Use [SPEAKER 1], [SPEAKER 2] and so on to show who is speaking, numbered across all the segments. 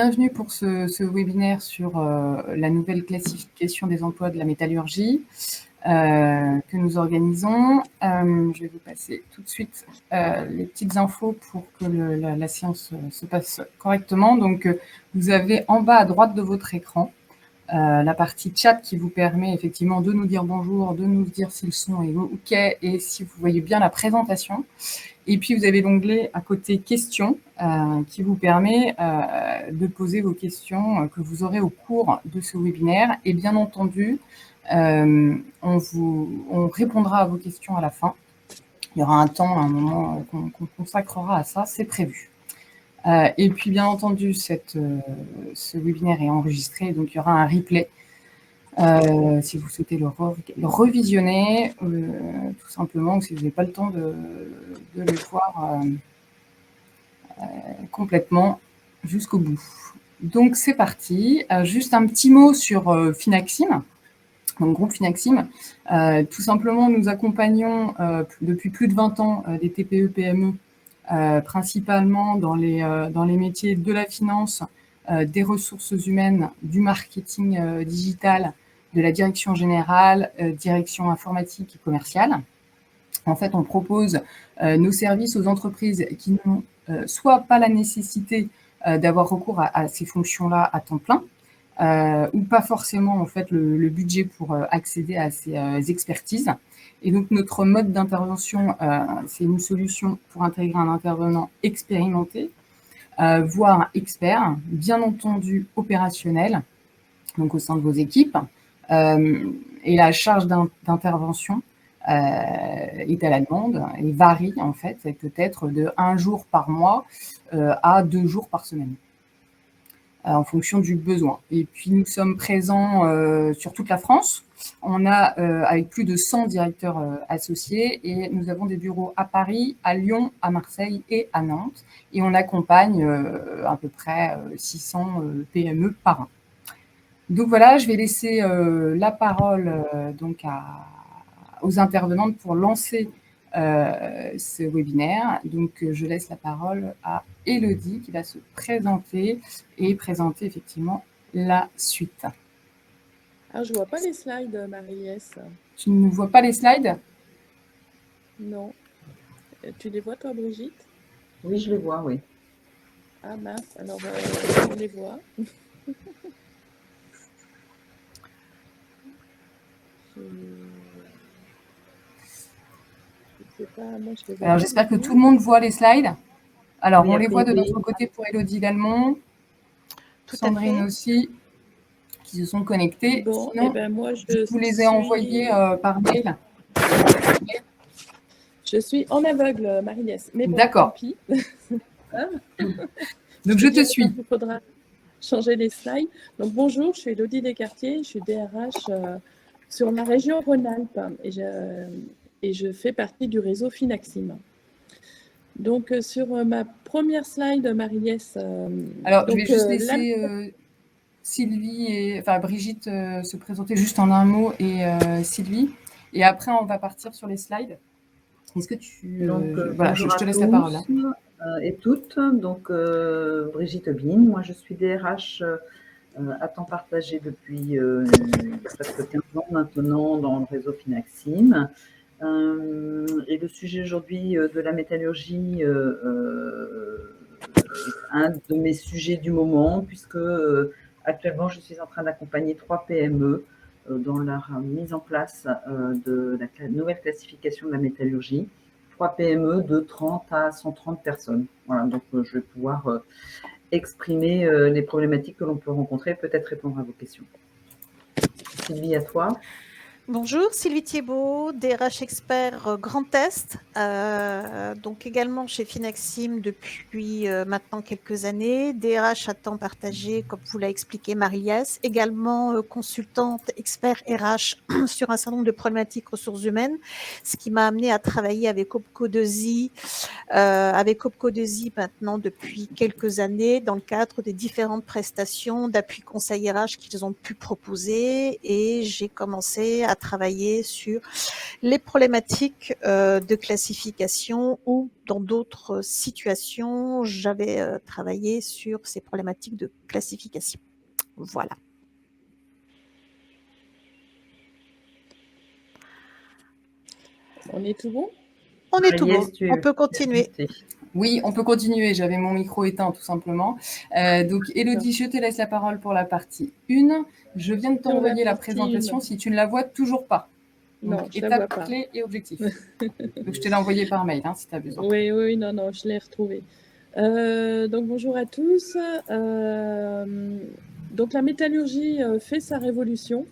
[SPEAKER 1] Bienvenue pour ce webinaire sur la nouvelle classification des emplois de la métallurgie que nous organisons. Je vais vous passer tout de suite les petites infos pour que la séance se passe correctement. Donc, vous avez en bas à droite de votre écran la partie chat qui vous permet effectivement de nous dire bonjour, de nous dire si le son est OK et si vous voyez bien la présentation. Et puis, vous avez l'onglet à côté questions qui vous permet de poser vos questions que vous aurez au cours de ce webinaire. Et bien entendu, on répondra à vos questions à la fin. Il y aura un moment qu'on consacrera à ça, c'est prévu. Et puis, bien entendu, ce webinaire est enregistré, donc il y aura un replay. Si vous souhaitez le revisionner, tout simplement, ou si vous n'avez pas le temps de le voir complètement jusqu'au bout. Donc, c'est parti. Juste un petit mot sur Finaxim. Donc, groupe Finaxim. Tout simplement, nous accompagnons depuis plus de 20 ans des TPE-PME, principalement dans les métiers de la finance, des ressources humaines, du marketing digital, de la direction générale, direction informatique et commerciale. En fait, on propose nos services aux entreprises qui n'ont soit pas la nécessité d'avoir recours à ces fonctions-là à temps plein, ou pas forcément en fait le budget pour accéder à ces expertises. Et donc notre mode d'intervention, c'est une solution pour intégrer un intervenant expérimenté, voire expert, bien entendu opérationnel, donc au sein de vos équipes. Et la charge d'intervention est à la demande et varie en fait, c'est peut-être de 1 jour par mois à 2 jours par semaine, en fonction du besoin. Et puis nous sommes présents sur toute la France. On a avec plus de 100 directeurs associés et nous avons des bureaux à Paris, à Lyon, à Marseille et à Nantes. Et on accompagne à peu près 600 PME par an. Donc voilà, je vais laisser la parole donc aux intervenantes pour lancer ce webinaire. Donc je laisse la parole à Élodie qui va se présenter et présenter effectivement la suite.
[SPEAKER 2] Alors, je ne vois pas les slides, Marie-Lès.
[SPEAKER 1] Tu ne vois pas les slides?
[SPEAKER 2] Non. Tu les vois, toi, Brigitte?
[SPEAKER 3] Oui, je les vois, oui.
[SPEAKER 2] Ah mince, alors on les voit.
[SPEAKER 1] Alors, j'espère que tout le monde voit les slides. Alors,
[SPEAKER 3] oui,
[SPEAKER 1] on les voit de notre côté pour Élodie Dalmont. Sandrine aussi, qui se sont connectés.
[SPEAKER 2] Bon,
[SPEAKER 1] sinon,
[SPEAKER 2] et ben moi,
[SPEAKER 1] je vous les ai envoyés par mail.
[SPEAKER 2] Je suis en aveugle, Marie-Lès. Mais bon,
[SPEAKER 1] d'accord.
[SPEAKER 2] Tant pis.
[SPEAKER 1] Donc, je te suis.
[SPEAKER 2] Il faudra changer les slides. Donc, bonjour, je suis Élodie Descartiers, je suis DRH sur la région Rhône-Alpes et je fais partie du réseau Finaxim. Donc, sur ma première slide, Marie-Lès...
[SPEAKER 1] alors, je vais juste laisser Sylvie Brigitte se présenter juste en un mot et Sylvie. Et après, on va partir sur les slides. Est-ce que tu...
[SPEAKER 3] voilà, je te laisse la parole. Et toutes, donc Brigitte Bin, moi je suis DRH à temps partagé depuis presque 15 ans maintenant dans le réseau Finaxim. Et le sujet aujourd'hui de la métallurgie est un de mes sujets du moment, puisque actuellement je suis en train d'accompagner 3 PME dans leur mise en place de la nouvelle classification de la métallurgie. 3 PME de 30 à 130 personnes. Voilà, donc je vais pouvoir exprimer les problématiques que l'on peut rencontrer, peut-être répondre à vos questions. Sylvie, à toi.
[SPEAKER 4] Bonjour, Sylvie Thiebaud, DRH expert Grand Est, donc également chez Finaxim depuis maintenant quelques années, DRH à temps partagé, comme vous l'a expliqué Marie-Lès, également consultante expert RH sur un certain nombre de problématiques ressources humaines, ce qui m'a amené à travailler avec Opco2i, maintenant depuis quelques années dans le cadre des différentes prestations d'appui conseil RH qu'ils ont pu proposer, et j'ai commencé à travailler sur les problématiques de classification ou dans d'autres situations, j'avais travaillé sur ces problématiques de classification. Voilà.
[SPEAKER 2] On est tout bon?
[SPEAKER 4] On est tout bon,
[SPEAKER 3] Marie-Ève, tu
[SPEAKER 4] on peut continuer.
[SPEAKER 1] Oui, on peut continuer. J'avais mon micro éteint, tout simplement. Donc, Élodie, je te laisse la parole pour la partie 1. Je viens de t'envoyer la présentation si tu ne la vois toujours pas. Donc,
[SPEAKER 2] Non, je la vois
[SPEAKER 1] étape
[SPEAKER 2] pas.
[SPEAKER 1] clé et objectif. Donc, je te l'ai envoyé par mail, hein, si tu as besoin.
[SPEAKER 2] Oui, oui, non, non, je l'ai retrouvé. Donc, bonjour à tous. Donc, la métallurgie fait sa révolution.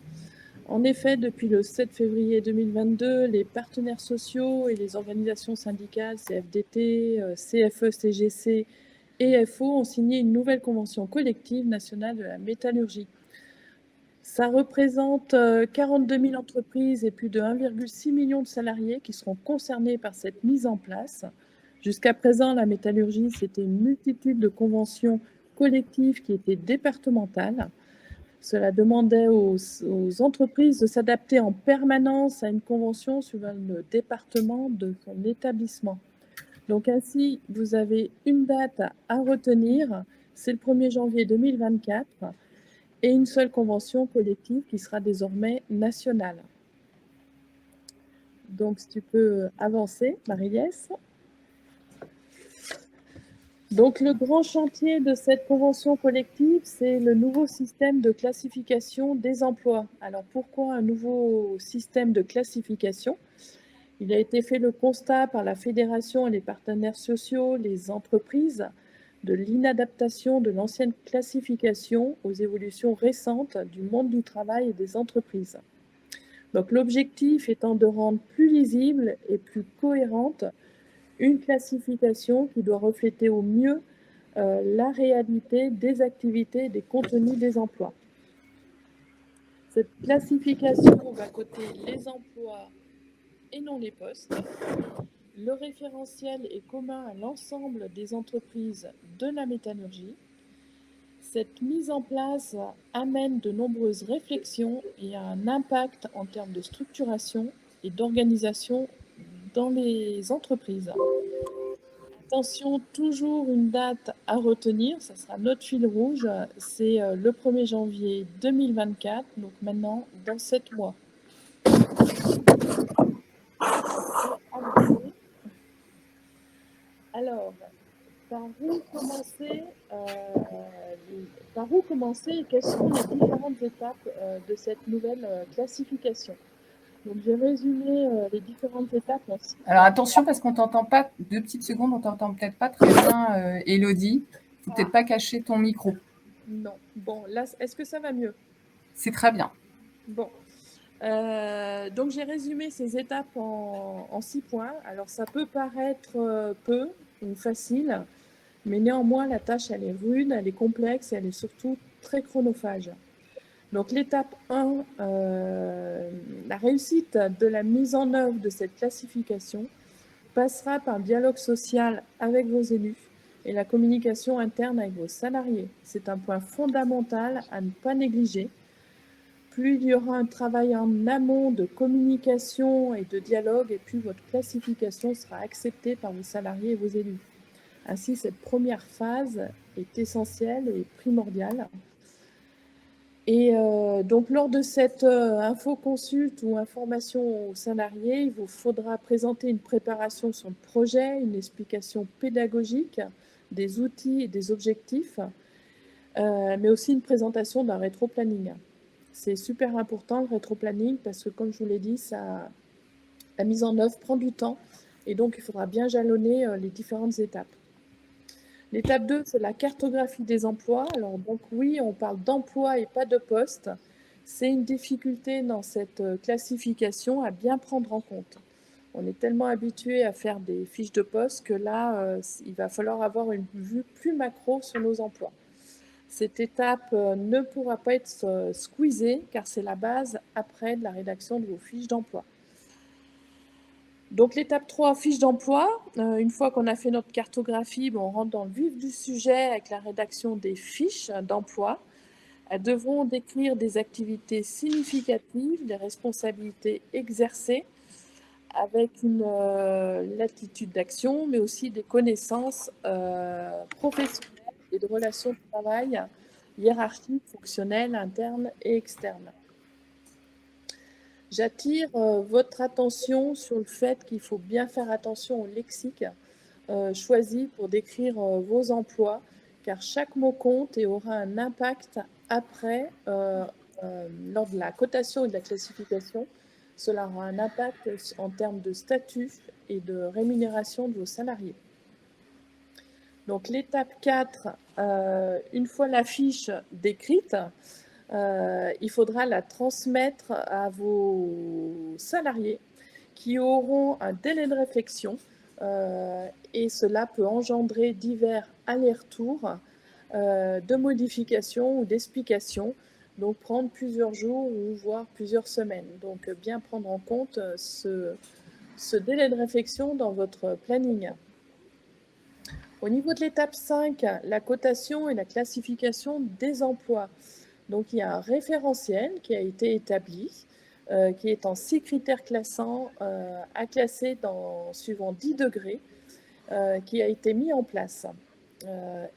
[SPEAKER 2] En effet, depuis le 7 février 2022, les partenaires sociaux et les organisations syndicales, CFDT, CFE, CGC et FO, ont signé une nouvelle convention collective nationale de la métallurgie. Ça représente 42 000 entreprises et plus de 1,6 million de salariés qui seront concernés par cette mise en place. Jusqu'à présent, la métallurgie, c'était une multitude de conventions collectives qui étaient départementales. Cela demandait aux entreprises de s'adapter en permanence à une convention suivant le département de son établissement. Donc ainsi, vous avez une date à retenir, c'est le 1er janvier 2024, et une seule convention collective qui sera désormais nationale. Donc si tu peux avancer, Marie-Ève. Donc, le grand chantier de cette convention collective, c'est le nouveau système de classification des emplois. Alors, pourquoi un nouveau système de classification? Il a été fait le constat par la fédération et les partenaires sociaux, les entreprises, de l'inadaptation de l'ancienne classification aux évolutions récentes du monde du travail et des entreprises. Donc, l'objectif étant de rendre plus lisible et plus cohérente une classification qui doit refléter au mieux la réalité des activités et des contenus des emplois. Cette classification va coter les emplois et non les postes. Le référentiel est commun à l'ensemble des entreprises de la métallurgie. Cette mise en place amène de nombreuses réflexions et a un impact en termes de structuration et d'organisation dans les entreprises. Attention, toujours une date à retenir, ça sera notre fil rouge, c'est le 1er janvier 2024, donc maintenant dans 7 mois. Alors, par où commencer et quelles sont les différentes étapes de cette nouvelle classification? Donc, j'ai résumé les différentes étapes.
[SPEAKER 1] Alors, attention, parce qu'on ne t'entend pas, 2 petites secondes, on ne t'entend peut-être pas très bien, Élodie. Il ne faut peut-être pas cacher ton micro.
[SPEAKER 2] Non. Bon, là, est-ce que ça va mieux?
[SPEAKER 1] C'est très bien.
[SPEAKER 2] Bon. Donc, j'ai résumé ces étapes en 6 points. Alors, ça peut paraître peu ou facile, mais néanmoins, la tâche, elle est rude, elle est complexe et elle est surtout très chronophage. Donc, l'étape 1, la réussite de la mise en œuvre de cette classification passera par le dialogue social avec vos élus et la communication interne avec vos salariés. C'est un point fondamental à ne pas négliger. Plus il y aura un travail en amont de communication et de dialogue, et plus votre classification sera acceptée par vos salariés et vos élus. Ainsi, cette première phase est essentielle et primordiale. Et donc, lors de cette info-consulte ou information aux salariés, il vous faudra présenter une préparation sur le projet, une explication pédagogique, des outils et des objectifs, mais aussi une présentation d'un rétro-planning. C'est super important, le rétro-planning, parce que, comme je vous l'ai dit, la mise en œuvre prend du temps, et donc il faudra bien jalonner les différentes étapes. L'étape 2, c'est la cartographie des emplois. Alors, donc oui, on parle d'emploi et pas de poste. C'est une difficulté dans cette classification à bien prendre en compte. On est tellement habitué à faire des fiches de poste que là, il va falloir avoir une vue plus macro sur nos emplois. Cette étape ne pourra pas être squeezée car c'est la base après de la rédaction de vos fiches d'emploi. Donc, l'étape 3, fiche d'emploi. Une fois qu'on a fait notre cartographie, on rentre dans le vif du sujet avec la rédaction des fiches d'emploi. Elles devront décrire des activités significatives, des responsabilités exercées avec une latitude d'action, mais aussi des connaissances professionnelles et de relations de travail hiérarchiques, fonctionnelles, internes et externes. J'attire votre attention sur le fait qu'il faut bien faire attention au lexique choisi pour décrire vos emplois, car chaque mot compte et aura un impact après, lors de la cotation et de la classification. Cela aura un impact en termes de statut et de rémunération de vos salariés. Donc l'étape 4, une fois la fiche décrite, il faudra la transmettre à vos salariés qui auront un délai de réflexion et cela peut engendrer divers allers-retours de modifications ou d'explications, donc prendre plusieurs jours ou voire plusieurs semaines. Donc bien prendre en compte ce délai de réflexion dans votre planning. Au niveau de l'étape 5, la cotation et la classification des emplois. Donc, il y a un référentiel qui a été établi, qui est en 6 critères classants à classer suivant 10 degrés, qui a été mis en place.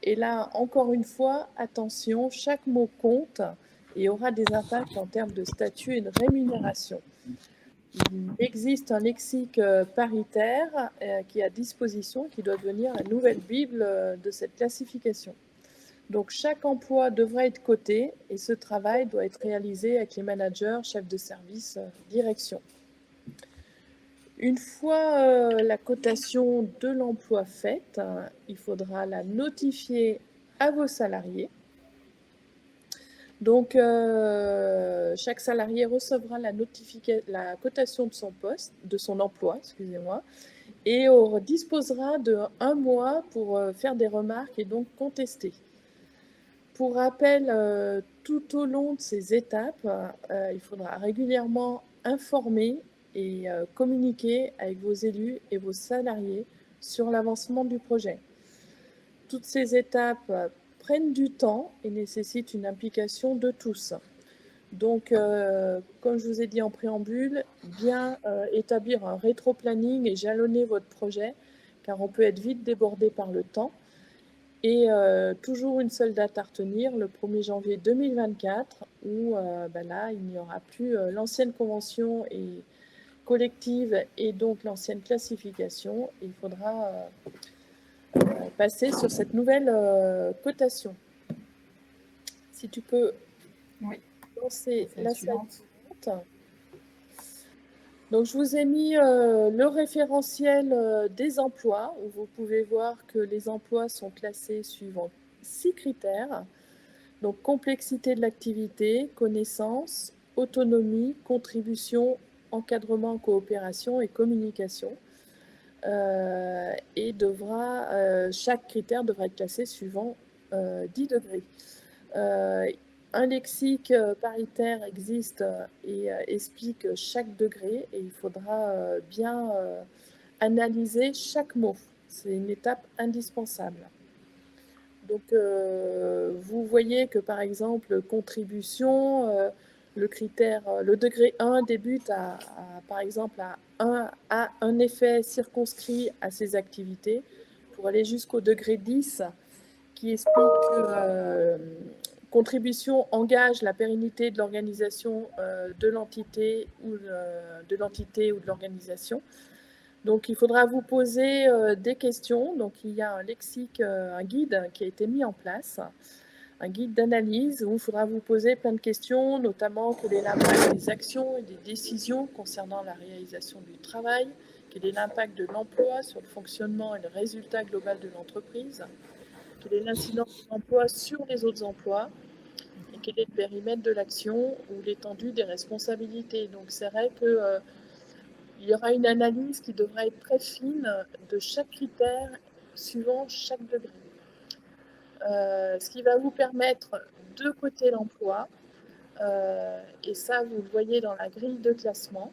[SPEAKER 2] Et là, encore une fois, attention, chaque mot compte et aura des impacts en termes de statut et de rémunération. Il existe un lexique paritaire qui est à disposition, qui doit devenir la nouvelle Bible de cette classification. Donc, chaque emploi devra être coté et ce travail doit être réalisé avec les managers, chefs de service, direction. Une fois la cotation de l'emploi faite, il faudra la notifier à vos salariés. Donc, chaque salarié recevra la cotation de son poste, de son emploi, excusez-moi, et disposera de 1 mois pour faire des remarques et donc contester. Pour rappel, tout au long de ces étapes, il faudra régulièrement informer et communiquer avec vos élus et vos salariés sur l'avancement du projet. Toutes ces étapes prennent du temps et nécessitent une implication de tous. Donc, comme je vous ai dit en préambule, bien établir un rétro-planning et jalonner votre projet, car on peut être vite débordé par le temps. Et toujours une seule date à retenir, le 1er janvier 2024, où là, il n'y aura plus l'ancienne convention collective et donc l'ancienne classification. Il faudra passer sur cette nouvelle cotation. Si tu peux lancer la slide suivante. Donc, je vous ai mis le référentiel des emplois, où vous pouvez voir que les emplois sont classés suivant 6 critères. Donc, complexité de l'activité, connaissance, autonomie, contribution, encadrement, coopération et communication. Et chaque critère devra être classé suivant 10 degrés. Un lexique paritaire existe et explique chaque degré et il faudra bien analyser chaque mot. C'est une étape indispensable. Donc, vous voyez que par exemple, contribution, le degré 1 débute par exemple à un effet circonscrit à ses activités pour aller jusqu'au degré 10 qui explique que contribution engage la pérennité de l'organisation de l'entité ou de l'organisation. Donc, il faudra vous poser des questions. Donc, il y a un lexique, un guide qui a été mis en place, un guide d'analyse où il faudra vous poser plein de questions, notamment quel est l'impact des actions et des décisions concernant la réalisation du travail, quel est l'impact de l'emploi sur le fonctionnement et le résultat global de l'entreprise, quelle est l'incidence de l'emploi sur les autres emplois et quel est le périmètre de l'action ou l'étendue des responsabilités. Donc, c'est vrai que il y aura une analyse qui devra être très fine de chaque critère suivant chaque degré. Ce qui va vous permettre de coter l'emploi, et ça, vous le voyez dans la grille de classement.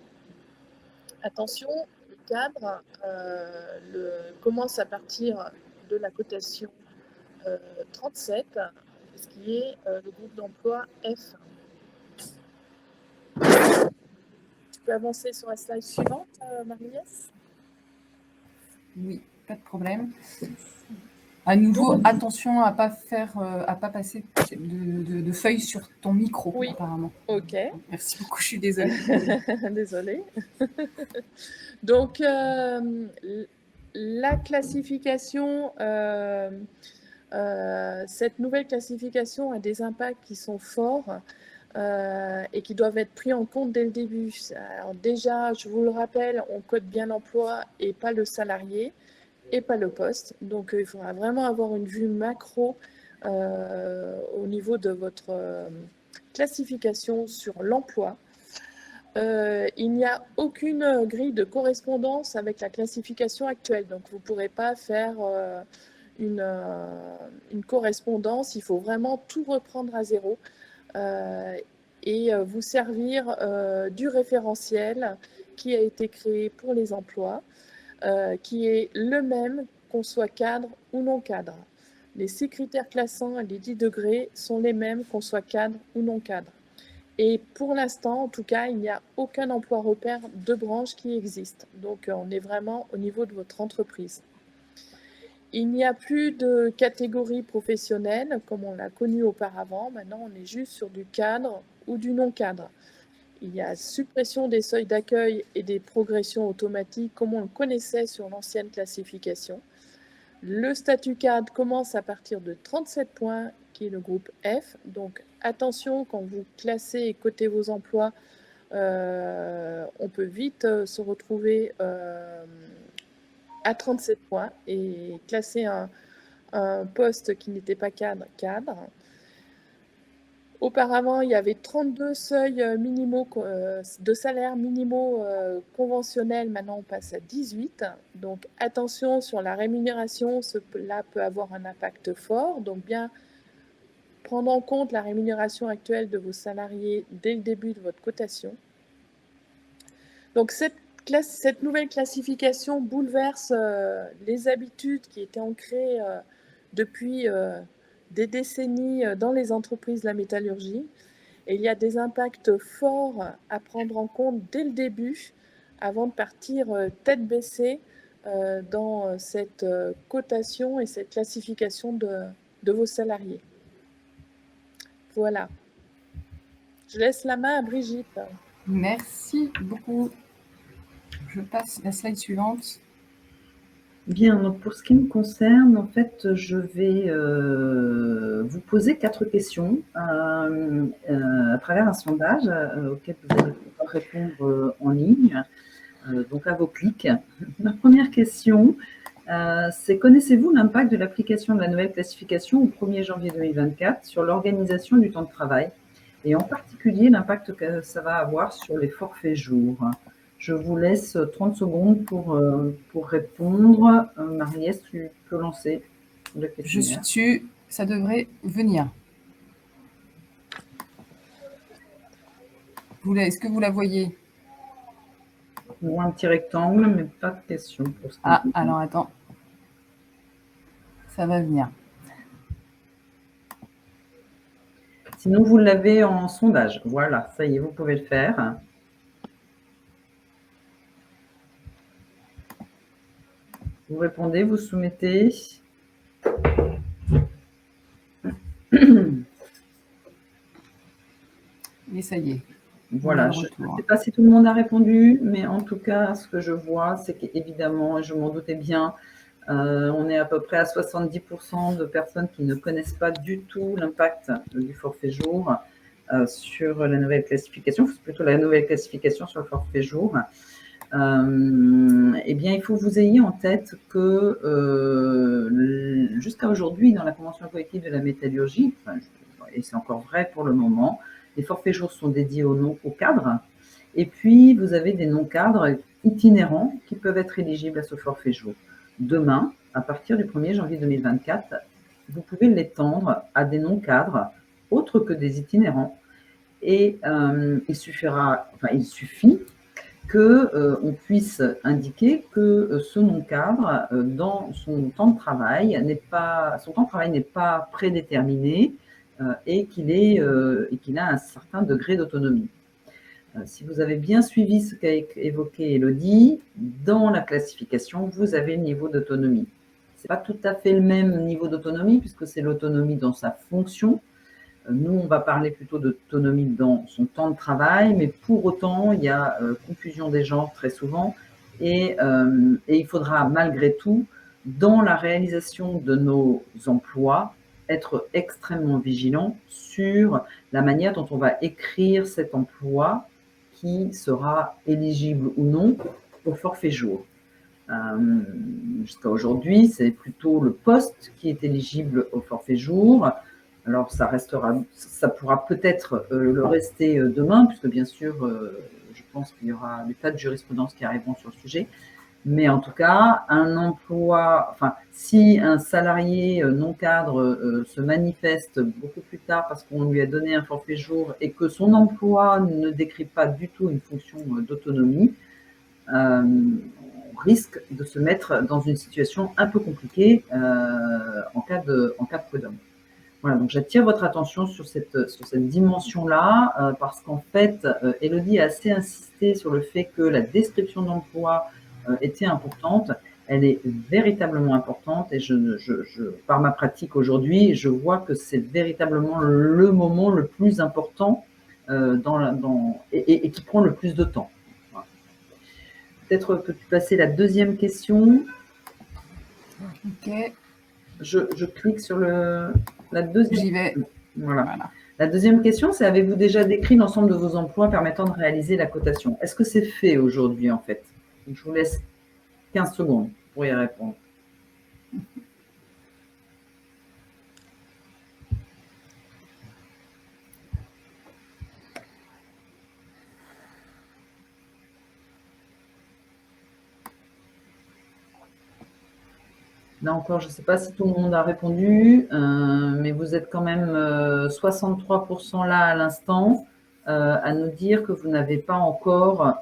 [SPEAKER 2] Attention, le cadre commence à partir de la cotation 37. ce qui est le groupe d'emploi F. Tu peux avancer sur la slide suivante, Marie-Lès?
[SPEAKER 1] Oui, pas de problème. À nouveau, attention à pas passer de feuilles sur ton micro,
[SPEAKER 2] Oui.
[SPEAKER 1] apparemment.
[SPEAKER 2] Ok.
[SPEAKER 1] Merci beaucoup, je suis désolée.
[SPEAKER 2] Désolée. Donc, la classification, cette nouvelle classification a des impacts qui sont forts et qui doivent être pris en compte dès le début. Alors déjà, je vous le rappelle, on code bien l'emploi et pas le salarié et pas le poste. Donc, il faudra vraiment avoir une vue macro au niveau de votre classification sur l'emploi. Il n'y a aucune grille de correspondance avec la classification actuelle. Donc, vous ne pourrez pas faire une correspondance. Il faut vraiment tout reprendre à zéro et vous servir du référentiel qui a été créé pour les emplois, qui est le même qu'on soit cadre ou non cadre. Les 6 critères classants et les 10 degrés sont les mêmes qu'on soit cadre ou non cadre. Et pour l'instant, en tout cas, il n'y a aucun emploi repère de branche qui existe. Donc, on est vraiment au niveau de votre entreprise. Il n'y a plus de catégorie professionnelle comme on l'a connu auparavant. Maintenant, on est juste sur du cadre ou du non-cadre. Il y a suppression des seuils d'accueil et des progressions automatiques comme on le connaissait sur l'ancienne classification. Le statut cadre commence à partir de 37 points, qui est le groupe F. Donc, attention, quand vous classez et cotez vos emplois, on peut vite se retrouver à 37 points et classer un poste qui n'était pas cadre. Auparavant, il y avait 32 seuils minimaux de salaires minimaux conventionnels. Maintenant, on passe à 18. Donc, attention sur la rémunération. Cela peut avoir un impact fort. Donc, bien prendre en compte la rémunération actuelle de vos salariés dès le début de votre cotation. Donc, cette nouvelle classification bouleverse les habitudes qui étaient ancrées depuis des décennies dans les entreprises de la métallurgie. Et il y a des impacts forts à prendre en compte dès le début avant de partir tête baissée dans cette cotation et cette classification de vos salariés. Voilà. Je laisse la main à Brigitte.
[SPEAKER 1] Merci beaucoup. Je passe la slide suivante.
[SPEAKER 3] Bien, donc pour ce qui me concerne, en fait, je vais vous poser 4 questions à travers un sondage auquel vous allez pouvoir répondre en ligne, donc à vos clics. Ma première question, c'est: connaissez-vous l'impact de l'application de la nouvelle classification au 1er janvier 2024 sur l'organisation du temps de travail et en particulier l'impact que ça va avoir sur les forfaits jours? Je vous laisse 30 secondes pour répondre. Marie-Lès, tu peux lancer le questionnaire.
[SPEAKER 1] Je suis dessus, ça devrait venir. Est-ce que vous la voyez?
[SPEAKER 3] Je vois un petit rectangle, mais pas de question.
[SPEAKER 1] Ah, alors attends. Ça va venir.
[SPEAKER 3] Sinon, vous l'avez en sondage. Voilà, ça y est, vous pouvez le faire. Vous répondez, vous soumettez.
[SPEAKER 1] Et ça y est.
[SPEAKER 3] Voilà, je ne sais pas si tout le monde a répondu, mais en tout cas, ce que je vois, c'est qu'évidemment, je m'en doutais bien, on est à peu près à 70% de personnes qui ne connaissent pas du tout l'impact du forfait jour sur la nouvelle classification, c'est plutôt la nouvelle classification sur le forfait jour. Eh bien, il faut que vous ayez en tête que jusqu'à aujourd'hui, dans la convention collective de la métallurgie, et c'est encore vrai pour le moment, les forfaits jours sont dédiés aux cadres. Et puis, vous avez des non-cadres itinérants qui peuvent être éligibles à ce forfait jour. Demain, à partir du 1er janvier 2024, vous pouvez l'étendre à des non-cadres autres que des itinérants. Et il suffit qu'on puisse indiquer que ce non-cadre, dans son temps de travail, n'est pas prédéterminé, et qu'il a un certain degré d'autonomie. Si vous avez bien suivi ce qu'a évoqué Élodie, dans la classification, vous avez le niveau d'autonomie. Ce n'est pas tout à fait le même niveau d'autonomie puisque c'est l'autonomie dans sa fonction. Nous, on va parler plutôt d'autonomie dans son temps de travail, mais pour autant, il y a confusion des genres très souvent et il faudra malgré tout, dans la réalisation de nos emplois, être extrêmement vigilant sur la manière dont on va écrire cet emploi qui sera éligible ou non au forfait jour. Jusqu'à aujourd'hui, c'est plutôt le poste qui est éligible au forfait jour. Alors, ça pourra peut-être le rester demain, puisque bien sûr, je pense qu'il y aura des tas de jurisprudences qui arriveront sur le sujet. Mais en tout cas, si un salarié non cadre se manifeste beaucoup plus tard parce qu'on lui a donné un forfait jour et que son emploi ne décrit pas du tout une fonction d'autonomie, on risque de se mettre dans une situation un peu compliquée en cas de prud'homme. Voilà, donc j'attire votre attention sur cette dimension-là, parce qu'en fait, Élodie a assez insisté sur le fait que la description d'emploi était importante. Elle est véritablement importante et par ma pratique aujourd'hui, je vois que c'est véritablement le moment le plus important et qui prend le plus de temps. Voilà. Peut-être peux-tu passer la deuxième question?
[SPEAKER 1] Ok.
[SPEAKER 3] Je clique sur la deuxième.
[SPEAKER 1] J'y vais.
[SPEAKER 3] Voilà. La deuxième question, c'est: avez-vous déjà décrit l'ensemble de vos emplois permettant de réaliser la cotation? Est-ce que c'est fait aujourd'hui, en fait? Donc, je vous laisse 15 secondes pour y répondre. Là encore, je ne sais pas si tout le monde a répondu, mais vous êtes quand même 63% là à l'instant à nous dire que vous n'avez pas encore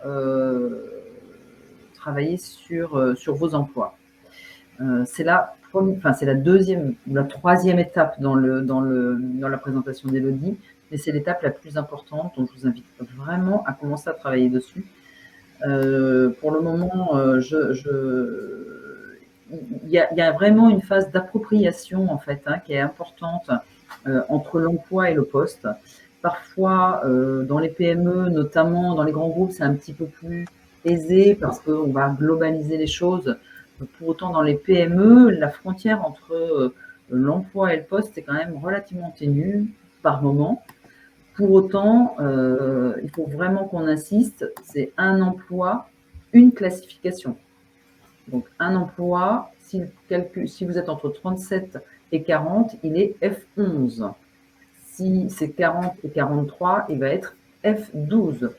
[SPEAKER 3] travaillé sur vos emplois. C'est la deuxième ou la troisième étape dans la présentation d'Élodie, mais c'est l'étape la plus importante, donc je vous invite vraiment à commencer à travailler dessus. Pour le moment, il y a vraiment une phase d'appropriation en fait qui est importante entre l'emploi et le poste. Parfois, dans les PME, notamment dans les grands groupes, c'est un petit peu plus aisé parce qu'on va globaliser les choses. Pour autant, dans les PME, la frontière entre l'emploi et le poste est quand même relativement ténue par moment. Pour autant, il faut vraiment qu'on insiste, c'est un emploi, une classification. Donc, un emploi, si vous êtes entre 37 et 40, il est F11. Si c'est 40 et 43, il va être F12.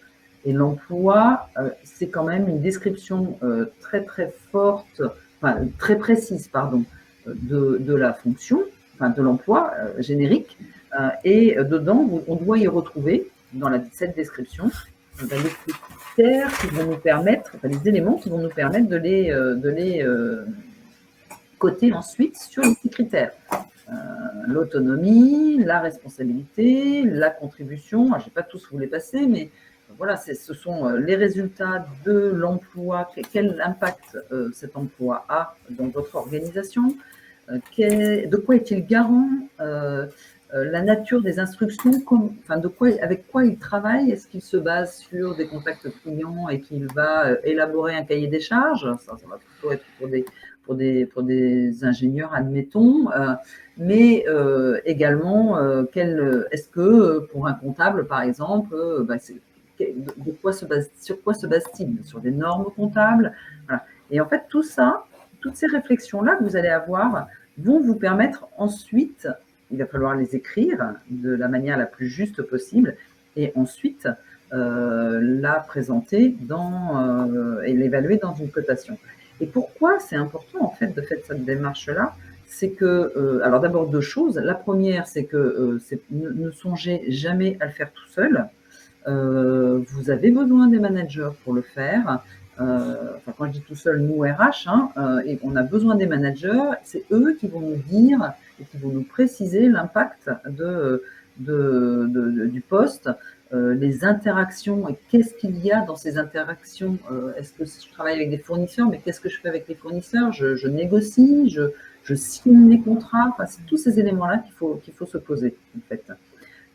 [SPEAKER 3] Et l'emploi, c'est quand même une description très très forte, enfin très précise, pardon, de la fonction, enfin de l'emploi générique. Et dedans, on doit y retrouver, dans cette description, les critères qui vont nous permettre, enfin, les éléments qui vont nous permettre de les coter ensuite sur les petits critères. L'autonomie, la responsabilité, la contribution. Je ne vais pas tous vous les passer, mais voilà, ce sont les résultats de l'emploi. Quel impact cet emploi a dans votre organisation? De quoi est-il garant? La nature des instructions, avec quoi il travaille? Est-ce qu'il se base sur des contacts clients et qu'il va élaborer un cahier des charges? Ça va plutôt être pour des ingénieurs, admettons, mais également, est-ce que pour un comptable, par exemple, sur quoi se base-t-il? Sur des normes comptables? Voilà. Et en fait, tout ça, toutes ces réflexions-là que vous allez avoir vont vous permettre ensuite, il va falloir les écrire de la manière la plus juste possible et ensuite la présenter et l'évaluer dans une cotation. Et pourquoi c'est important en fait de faire cette démarche-là? C'est que, alors d'abord deux choses. La première, c'est que ne songez jamais à le faire tout seul. Vous avez besoin des managers pour le faire. Quand je dis tout seul, nous RH, et on a besoin des managers, c'est eux qui vont nous dire et qui vont nous préciser l'impact du poste, les interactions et qu'est-ce qu'il y a dans ces interactions. Est-ce que je travaille avec des fournisseurs, mais qu'est-ce que je fais avec les fournisseurs? Je négocie, je signe les contrats. Enfin, c'est tous ces éléments-là qu'il faut se poser, en fait.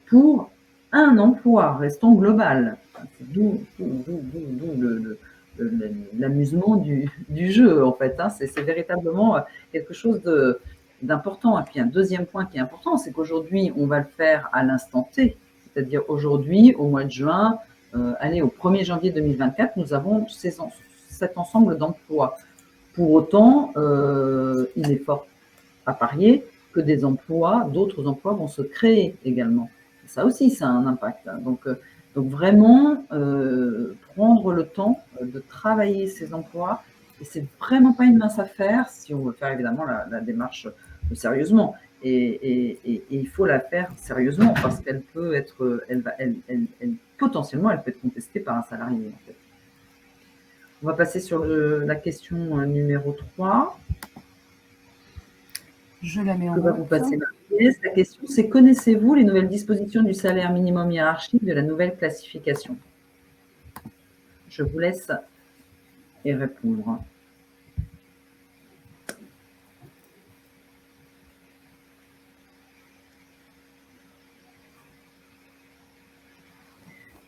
[SPEAKER 3] Pour un emploi restant global, d'où l'amusement du jeu, en fait. Hein. C'est véritablement quelque chose d'important. Et puis un deuxième point qui est important, c'est qu'aujourd'hui, on va le faire à l'instant T. C'est-à-dire aujourd'hui, au mois de juin, allez, au 1er janvier 2024, nous avons cet ensemble d'emplois. Pour autant, il est fort à parier que d'autres emplois vont se créer également. Ça aussi, ça a un impact. Donc vraiment, prendre le temps de travailler ces emplois, et c'est vraiment pas une mince affaire si on veut faire évidemment la démarche sérieusement. Et il faut la faire sérieusement parce qu'elle peut être, potentiellement, elle peut être contestée par un salarié. En fait. On va passer sur la question numéro 3.
[SPEAKER 1] Je la mets en
[SPEAKER 3] note. Vous passer la question, c'est: connaissez-vous les nouvelles dispositions du salaire minimum hiérarchique de la nouvelle classification? Je vous laisse y répondre.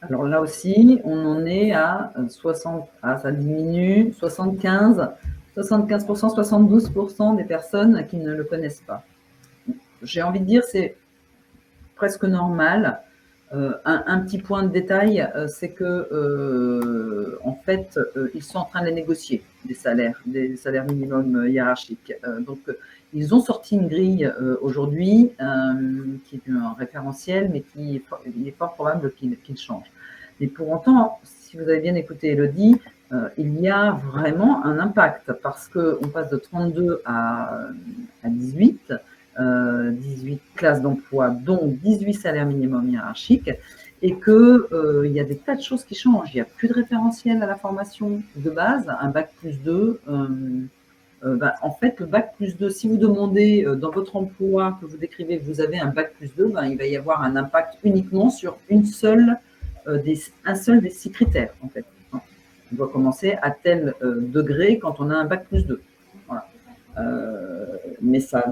[SPEAKER 3] Alors là aussi, on en est à 60, ça diminue, 75%, 72% des personnes qui ne le connaissent pas. J'ai envie de dire, c'est presque normal. Un petit point de détail, c'est que en fait, ils sont en train de les négocier, des salaires minimums hiérarchiques. Donc, ils ont sorti une grille aujourd'hui qui est un référentiel, mais il est fort probable qu'il change. Mais pour autant, si vous avez bien écouté Élodie, il y a vraiment un impact parce qu'on passe de 32 à 18. 18 classes d'emploi, dont 18 salaires minimum hiérarchiques, et qu'il y a des tas de choses qui changent. Il n'y a plus de référentiel à la formation de base, un bac plus 2. En fait, le bac plus 2, si vous demandez dans votre emploi que vous décrivez que vous avez un bac plus 2, il va y avoir un impact uniquement sur un seul des 6 critères, en fait. On doit commencer à tel degré quand on a un bac plus 2. Voilà. Mais ça...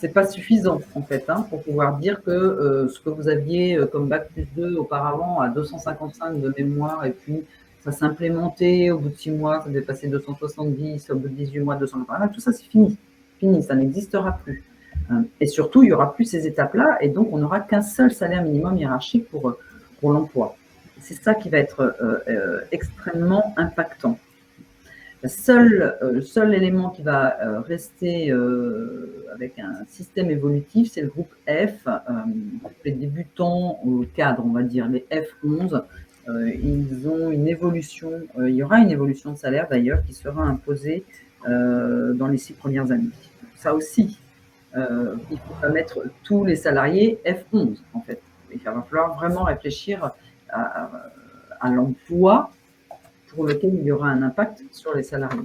[SPEAKER 3] c'est pas suffisant, en fait, pour pouvoir dire que ce que vous aviez comme bac plus 2 auparavant à 255 de mémoire, et puis ça s'est implémenté au bout de 6 mois, ça devait passer 270, au bout de 18 mois, 280, tout ça c'est fini, ça n'existera plus. Et surtout, il n'y aura plus ces étapes-là, et donc on n'aura qu'un seul salaire minimum hiérarchique pour l'emploi. C'est ça qui va être extrêmement impactant. Le seul élément qui va rester avec un système évolutif, c'est le groupe F, les débutants au cadre, on va dire, les F11. Ils ont une évolution, il y aura une évolution de salaire d'ailleurs qui sera imposée dans les 6 premières années. Ça aussi, il ne faut pas mettre tous les salariés F11 en fait. Il va falloir vraiment réfléchir à l'emploi pour lequel il y aura un impact sur les salariés,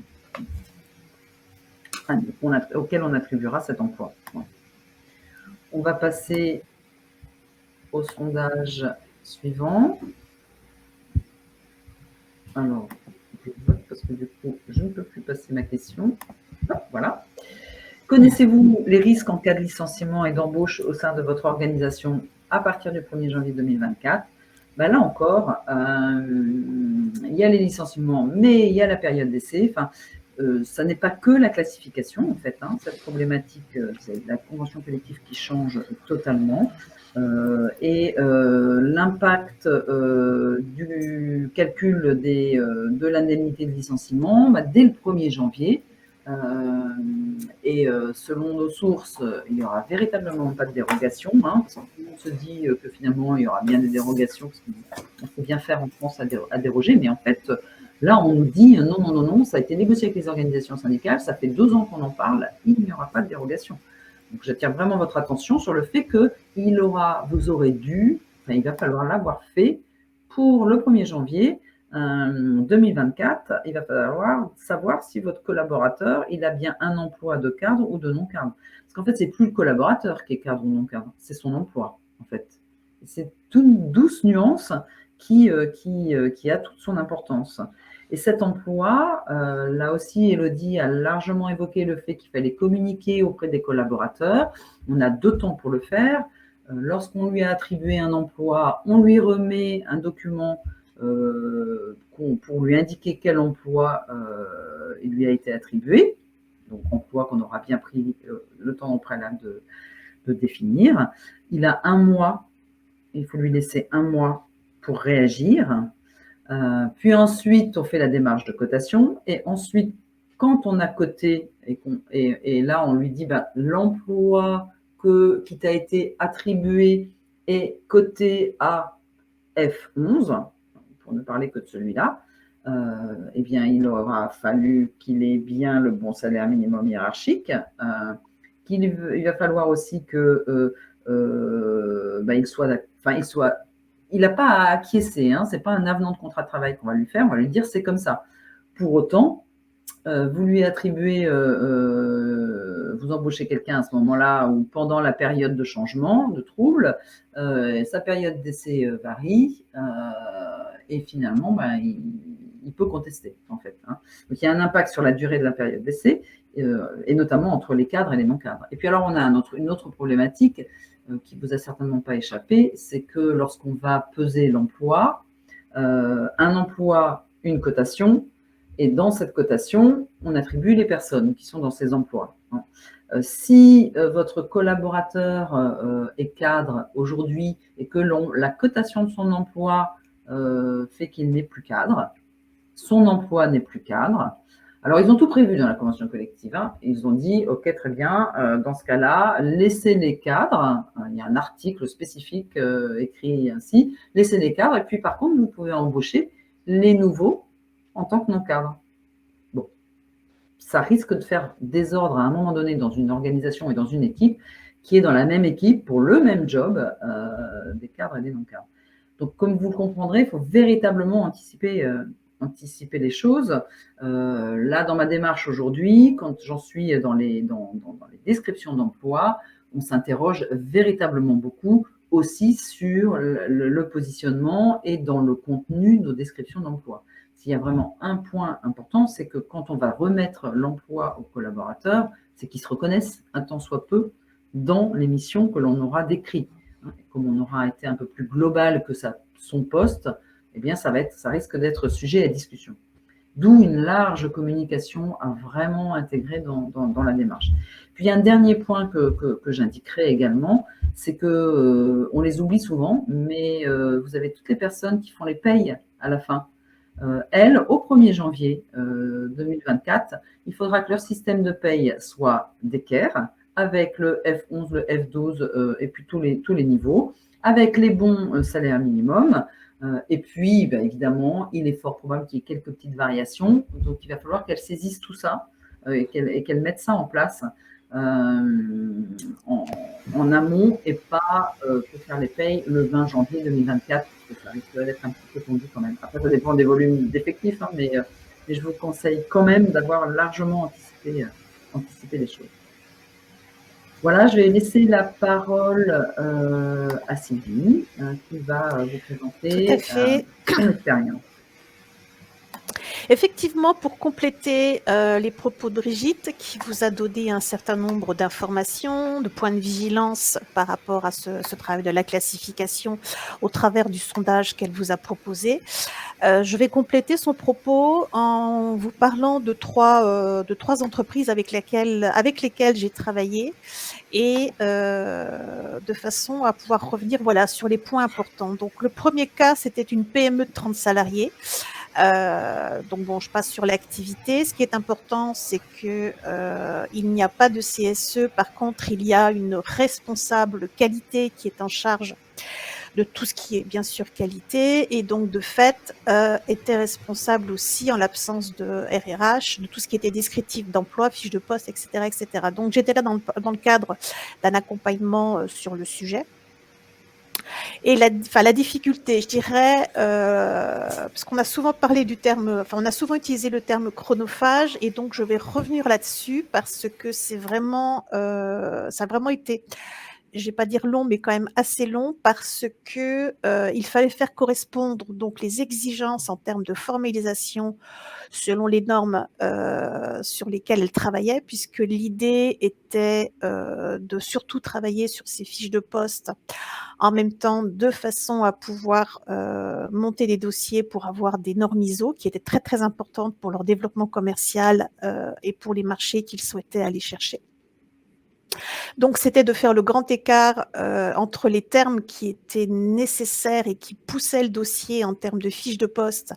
[SPEAKER 3] auxquels on attribuera cet emploi. On va passer au sondage suivant. Alors, je vote parce que du coup, je ne peux plus passer ma question. Voilà. Connaissez-vous les risques en cas de licenciement et d'embauche au sein de votre organisation à partir du 1er janvier 2024 ? Là encore, il y a les licenciements, mais il y a la période d'essai. Enfin, ça n'est pas que la classification, en fait. Cette problématique, c'est la convention collective qui change totalement. Et l'impact du calcul de l'indemnité de licenciement, dès le 1er janvier, et selon nos sources, il n'y aura véritablement pas de dérogation, parce que tout le monde se dit que finalement il y aura bien des dérogations, parce qu'on peut bien faire en France à déroger, mais en fait, là on nous dit non, ça a été négocié avec les organisations syndicales, ça fait 2 ans qu'on en parle, il n'y aura pas de dérogation. Donc j'attire vraiment votre attention sur le fait que il va falloir l'avoir fait pour le 1er janvier, 2024, il va falloir savoir si votre collaborateur, il a bien un emploi de cadre ou de non-cadre. Parce qu'en fait, c'est plus le collaborateur qui est cadre ou non-cadre, c'est son emploi, en fait. C'est une douce nuance qui a toute son importance. Et cet emploi, là aussi, Élodie a largement évoqué le fait qu'il fallait communiquer auprès des collaborateurs. On a 2 temps pour le faire. Lorsqu'on lui a attribué un emploi, on lui remet un document pour lui indiquer quel emploi il lui a été attribué, donc emploi qu'on aura bien pris le temps au préalable de définir. Il a 1 mois, il faut lui laisser 1 mois pour réagir. Puis ensuite, on fait la démarche de cotation. Et ensuite, quand on a coté, et là, on lui dit l'emploi qui t'a été attribué est coté à F11, pour ne parler que de celui-là, eh bien, il aura fallu qu'il ait bien le bon salaire minimum hiérarchique, il va falloir aussi que il n'a pas à acquiescer, hein, ce n'est pas un avenant de contrat de travail qu'on va lui faire, on va lui dire c'est comme ça. Pour autant, vous lui attribuez, vous embauchez quelqu'un à ce moment-là ou pendant la période de changement, de trouble, sa période d'essai varie et finalement, il peut contester en fait. Hein. Donc il y a un impact sur la durée de la période d'essai et notamment entre les cadres et les non-cadres. Et puis alors on a une autre problématique qui vous a certainement pas échappé, c'est que lorsqu'on va peser l'emploi, un emploi, une cotation, et dans cette cotation, on attribue les personnes qui sont dans ces emplois. Si votre collaborateur est cadre aujourd'hui et que la cotation de son emploi fait qu'il n'est plus cadre, son emploi n'est plus cadre. Alors, ils ont tout prévu dans la convention collective. Hein. Ils ont dit, OK, très bien, dans ce cas-là, laissez les cadres. Il y a un article spécifique écrit ainsi. Laissez les cadres. Et puis, par contre, vous pouvez embaucher les nouveaux en tant que non-cadre. Bon, ça risque de faire désordre à un moment donné dans une organisation et dans une équipe qui est dans la même équipe pour le même job des cadres et des non-cadres. Donc, comme vous le comprendrez, il faut véritablement anticiper les choses. Là, dans ma démarche aujourd'hui, quand j'en suis dans les descriptions d'emploi, on s'interroge véritablement beaucoup aussi sur le positionnement et dans le contenu de nos descriptions d'emploi. S'il y a vraiment un point important, c'est que quand on va remettre l'emploi aux collaborateurs, c'est qu'ils se reconnaissent un tant soit peu dans les missions que l'on aura décrites. Comme on aura été un peu plus global que son poste, eh bien, ça risque d'être sujet à discussion. D'où une large communication à vraiment intégrer dans la démarche. Puis, il y a un dernier point que j'indiquerai également, c'est que on les oublie souvent, mais vous avez toutes les personnes qui font les payes à la fin. Elles, au 1er janvier 2024, il faudra que leur système de paye soit d'équerre, avec le F11, le F12 et puis tous les niveaux, avec les bons salaires minimum. Et puis, évidemment, il est fort probable qu'il y ait quelques petites variations. Donc, il va falloir qu'elles saisissent tout ça et qu'elles mettent ça en place en amont et pas pour faire les payes le 20 janvier 2024, parce que ça risque d'être un petit peu tendu quand même. Après, ça dépend des volumes d'effectifs, hein, mais je vous conseille quand même d'avoir largement anticipé les choses. Voilà, je vais laisser la parole à Sylvie, qui va vous présenter son expérience.
[SPEAKER 4] Effectivement, pour compléter les propos de Brigitte, qui vous a donné un certain nombre d'informations, de points de vigilance par rapport à ce travail de la classification au travers du sondage qu'elle vous a proposé, je vais compléter son propos en vous parlant de trois entreprises avec lesquelles j'ai travaillé et de façon à pouvoir revenir sur les points importants. Donc, le premier cas, c'était une PME de 30 salariés. Je passe sur l'activité. Ce qui est important, c'est que il n'y a pas de CSE. Par contre, il y a une responsable qualité qui est en charge de tout ce qui est bien sûr qualité et donc de fait était responsable aussi en l'absence de RRH de tout ce qui était descriptif d'emploi, fiche de poste, etc., etc. Donc j'étais là dans le cadre d'un accompagnement sur le sujet. Et la difficulté, je dirais, parce qu'on a souvent parlé du terme, enfin, on a souvent utilisé le terme chronophage, et donc je vais revenir là-dessus parce que c'est vraiment, ça a vraiment été, je vais pas dire long, mais quand même assez long, parce que il fallait faire correspondre donc les exigences en termes de formalisation selon les normes sur lesquelles elle travaillait, puisque l'idée était de surtout travailler sur ces fiches de poste en même temps, de façon à pouvoir monter des dossiers pour avoir des normes ISO qui étaient très très importantes pour leur développement commercial et pour les marchés qu'ils souhaitaient aller chercher. Donc, c'était de faire le grand écart entre les termes qui étaient nécessaires et qui poussaient le dossier en termes de fiches de poste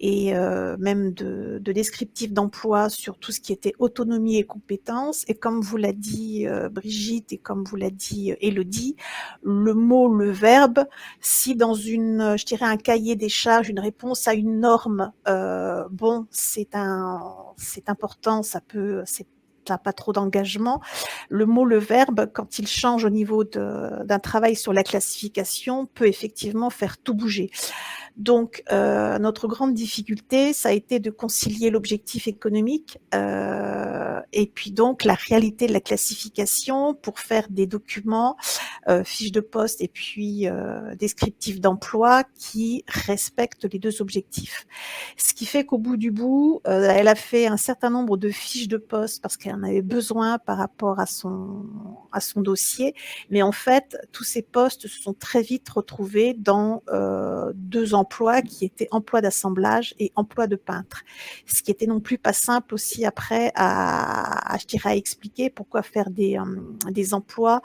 [SPEAKER 4] et même de descriptifs d'emploi sur tout ce qui était autonomie et compétences. Et comme vous l'a dit Brigitte et comme vous l'a dit Élodie, le mot, le verbe, si dans une, je dirais un cahier des charges, une réponse à une norme, bon, c'est important, ça n'a pas trop d'engagement. Le mot, le verbe, quand il change au niveau d'un travail sur la classification, peut effectivement faire tout bouger. Donc, notre grande difficulté, ça a été de concilier l'objectif économique et puis donc la réalité de la classification pour faire des documents, fiches de poste et puis descriptifs d'emploi qui respectent les deux objectifs. Ce qui fait qu'au bout du bout, elle a fait un certain nombre de fiches de poste parce qu'elle en avait besoin par rapport à son dossier. Mais en fait, tous ces postes se sont très vite retrouvés dans deux emplois qui étaient emploi d'assemblage et emploi de peintre. Ce qui était non plus pas simple aussi après je dirais, à expliquer pourquoi faire des emplois,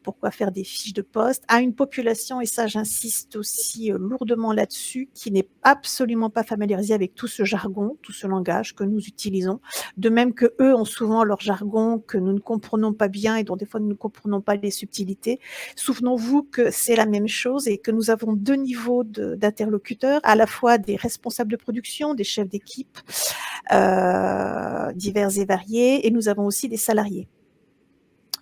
[SPEAKER 4] pourquoi faire des fiches de poste à une population, et ça j'insiste aussi lourdement là-dessus, qui n'est absolument pas familiarisée avec tout ce jargon, tout ce langage que nous utilisons, de même que eux ont souvent leur jargon que nous ne comprenons pas bien et dont des fois nous ne comprenons pas les subtilités. Souvenons-vous que c'est la même chose et que nous avons deux niveaux d'interlocuteurs, à la fois des responsables de production, des chefs d'équipe divers et variés, et nous avons aussi des salariés.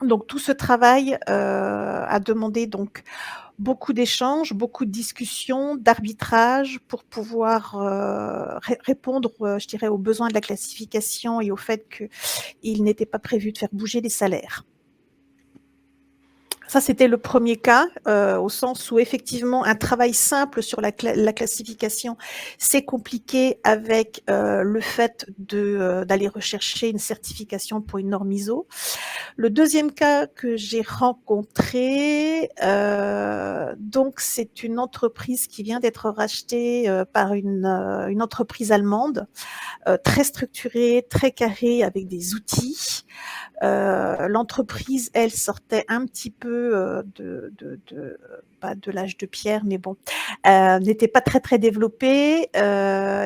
[SPEAKER 4] Donc tout ce travail a demandé donc beaucoup d'échanges, beaucoup de discussions, d'arbitrage pour pouvoir répondre, je dirais, aux besoins de la classification et au fait qu'il n'était pas prévu de faire bouger les salaires. Ça, c'était le premier cas, au sens où effectivement un travail simple sur la classification, c'est compliqué avec le fait d'aller rechercher une certification pour une norme ISO. Le deuxième cas que j'ai rencontré, donc c'est une entreprise qui vient d'être rachetée par une entreprise allemande, très structurée, très carrée, avec des outils. L'entreprise, elle, sortait un petit peu pas de l'âge de pierre, mais bon, n'était pas très très développée,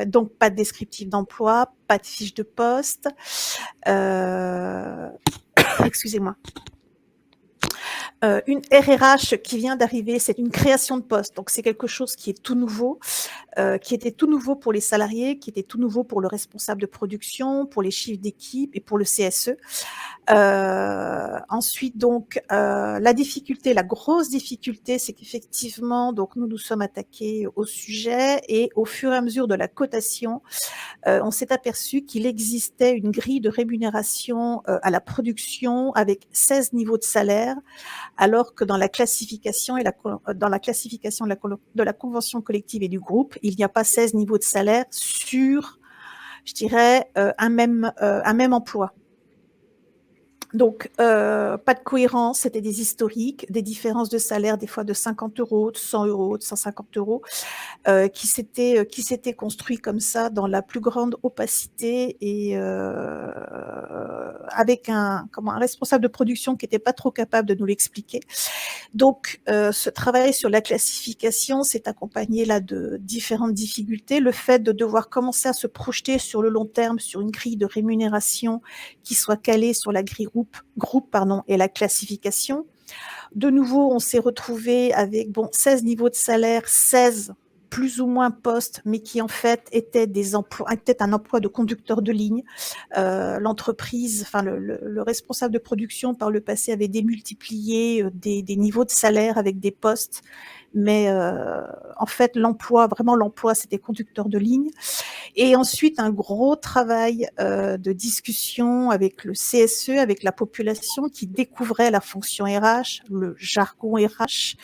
[SPEAKER 4] donc pas de descriptif d'emploi, pas de fiche de poste. Excusez-moi. Une RRH qui vient d'arriver, c'est une création de poste, donc c'est quelque chose qui est tout nouveau, qui était tout nouveau pour les salariés, qui était tout nouveau pour le responsable de production, pour les chiffres d'équipe et pour le CSE. Ensuite, donc, la difficulté, la grosse difficulté, c'est qu'effectivement, donc nous sommes attaqués au sujet et au fur et à mesure de la cotation, on s'est aperçu qu'il existait une grille de rémunération à la production avec 16 niveaux de salaire, alors que dans la classification de la convention collective et du groupe, il n'y a pas 16 niveaux de salaire sur, je dirais, un même emploi. Donc, pas de cohérence, c'était des historiques, des différences de salaire, des fois de 50 €, de 100 €, de 150 €, qui s'étaient construits comme ça dans la plus grande opacité et avec un responsable de production qui n'était pas trop capable de nous l'expliquer. Donc, ce travail sur la classification s'est accompagné là de différentes difficultés. Le fait de devoir commencer à se projeter sur le long terme, sur une grille de rémunération qui soit calée sur la grille groupe et la classification. De nouveau, on s'est retrouvé avec 16 niveaux de salaire, 16 plus ou moins postes, mais qui en fait étaient des emplois, peut-être un emploi de conducteur de ligne. L'entreprise, enfin le responsable de production par le passé avait démultiplié des niveaux de salaire avec des postes, mais en fait l'emploi, c'était conducteur de ligne. Et ensuite un gros travail de discussion avec le CSE, avec la population qui découvrait la fonction RH, le jargon RH.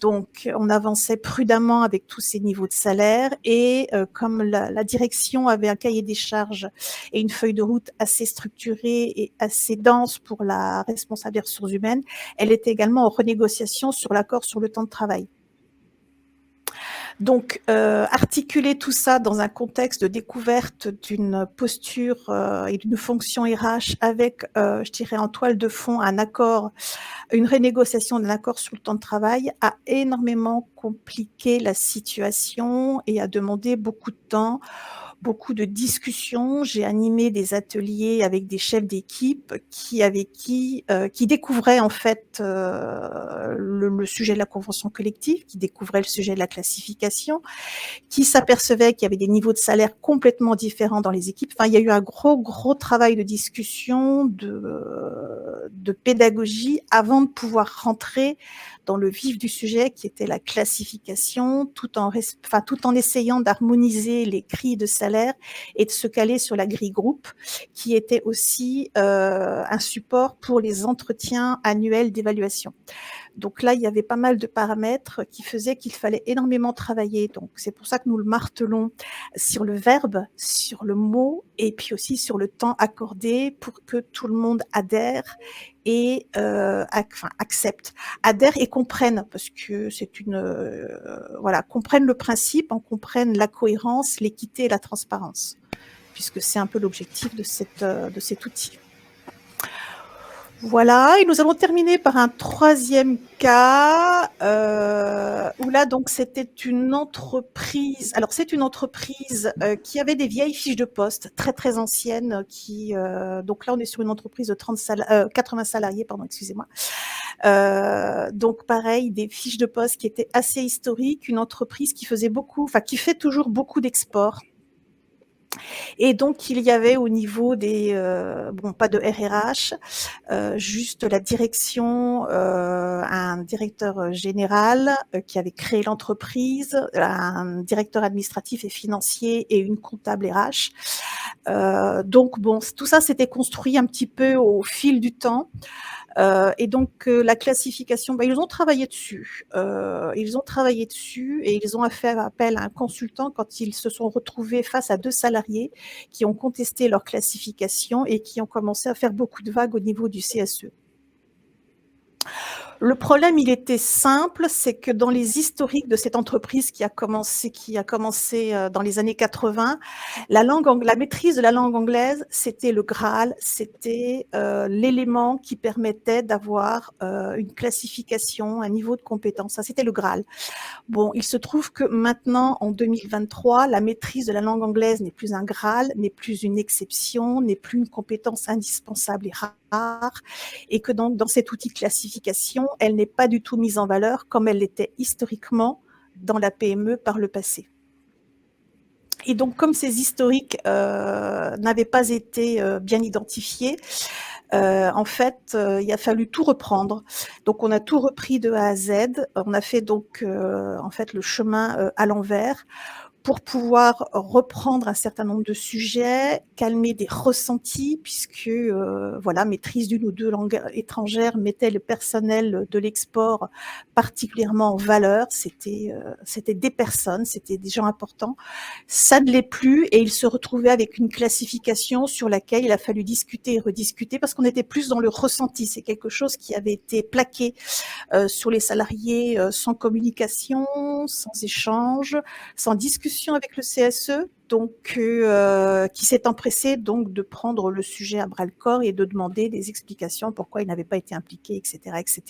[SPEAKER 4] Donc on avançait prudemment avec tous ces niveaux de salaire et comme la direction avait un cahier des charges et une feuille de route assez structurée et assez dense pour la responsable des ressources humaines, elle était également en renégociation sur l'accord sur le temps de travail. Donc, articuler tout ça dans un contexte de découverte d'une posture et d'une fonction RH avec, je dirais, en toile de fond, un accord, une renégociation d'un accord sur le temps de travail a énormément compliqué la situation et a demandé beaucoup de temps, beaucoup de discussions. J'ai animé des ateliers avec des chefs d'équipe qui découvraient en fait le sujet de la convention collective, qui découvraient le sujet de la classification, qui s'apercevaient qu'il y avait des niveaux de salaire complètement différents dans les équipes. Enfin, il y a eu un gros travail de discussion, de pédagogie avant de pouvoir rentrer dans le vif du sujet qui était la classification, tout en essayant d'harmoniser les grilles de salaire et de se caler sur la grille groupe, qui était aussi un support pour les entretiens annuels d'évaluation. Donc là, il y avait pas mal de paramètres qui faisaient qu'il fallait énormément travailler. Donc c'est pour ça que nous le martelons sur le verbe, sur le mot et puis aussi sur le temps accordé pour que tout le monde adhère et accepte, adhère et comprenne, parce que c'est comprenne le principe, en comprenne la cohérence, l'équité et la transparence, puisque c'est un peu l'objectif de cet outil. Voilà, et nous allons terminer par un troisième cas où là donc c'était une entreprise. Alors c'est une entreprise qui avait des vieilles fiches de poste très anciennes donc là on est sur une entreprise de 80 salariés, pardon, excusez-moi. Donc pareil, des fiches de poste qui étaient assez historiques, une entreprise qui qui fait toujours beaucoup d'exports. Et donc, il y avait au niveau des, pas de RRH, juste la direction, un directeur général qui avait créé l'entreprise, un directeur administratif et financier et une comptable RH. Donc, tout ça s'était construit un petit peu au fil du temps. Et donc la classification, ils ont travaillé dessus. Et ils ont fait appel à un consultant quand ils se sont retrouvés face à 2 salariés qui ont contesté leur classification et qui ont commencé à faire beaucoup de vagues au niveau du CSE. Le problème, il était simple, c'est que dans les historiques de cette entreprise qui a commencé dans les années 80, la maîtrise de la langue anglaise, c'était le Graal, c'était l'élément qui permettait d'avoir une classification, un niveau de compétence. Ça, c'était le Graal. Bon, il se trouve que maintenant, en 2023, la maîtrise de la langue anglaise n'est plus un Graal, n'est plus une exception, n'est plus une compétence indispensable et rare, et que donc dans cet outil de classification, elle n'est pas du tout mise en valeur comme elle l'était historiquement dans la PME par le passé. Et donc, comme ces historiques n'avaient pas été bien identifiés, en fait, il a fallu tout reprendre. Donc, on a tout repris de A à Z. On a fait donc en fait le chemin à l'envers pour pouvoir reprendre un certain nombre de sujets, calmer des ressentis, puisque maîtrise d'une ou 2 langues étrangères mettait le personnel de l'export particulièrement en valeur. C'était des personnes, c'était des gens importants. Ça ne l'est plus et ils se retrouvaient avec une classification sur laquelle il a fallu discuter et rediscuter parce qu'on était plus dans le ressenti. C'est quelque chose qui avait été plaqué sur les salariés sans communication, sans échange, sans discussion avec le CSE, donc qui s'est empressé donc de prendre le sujet à bras le corps et de demander des explications pourquoi il n'avait pas été impliqué, etc., etc.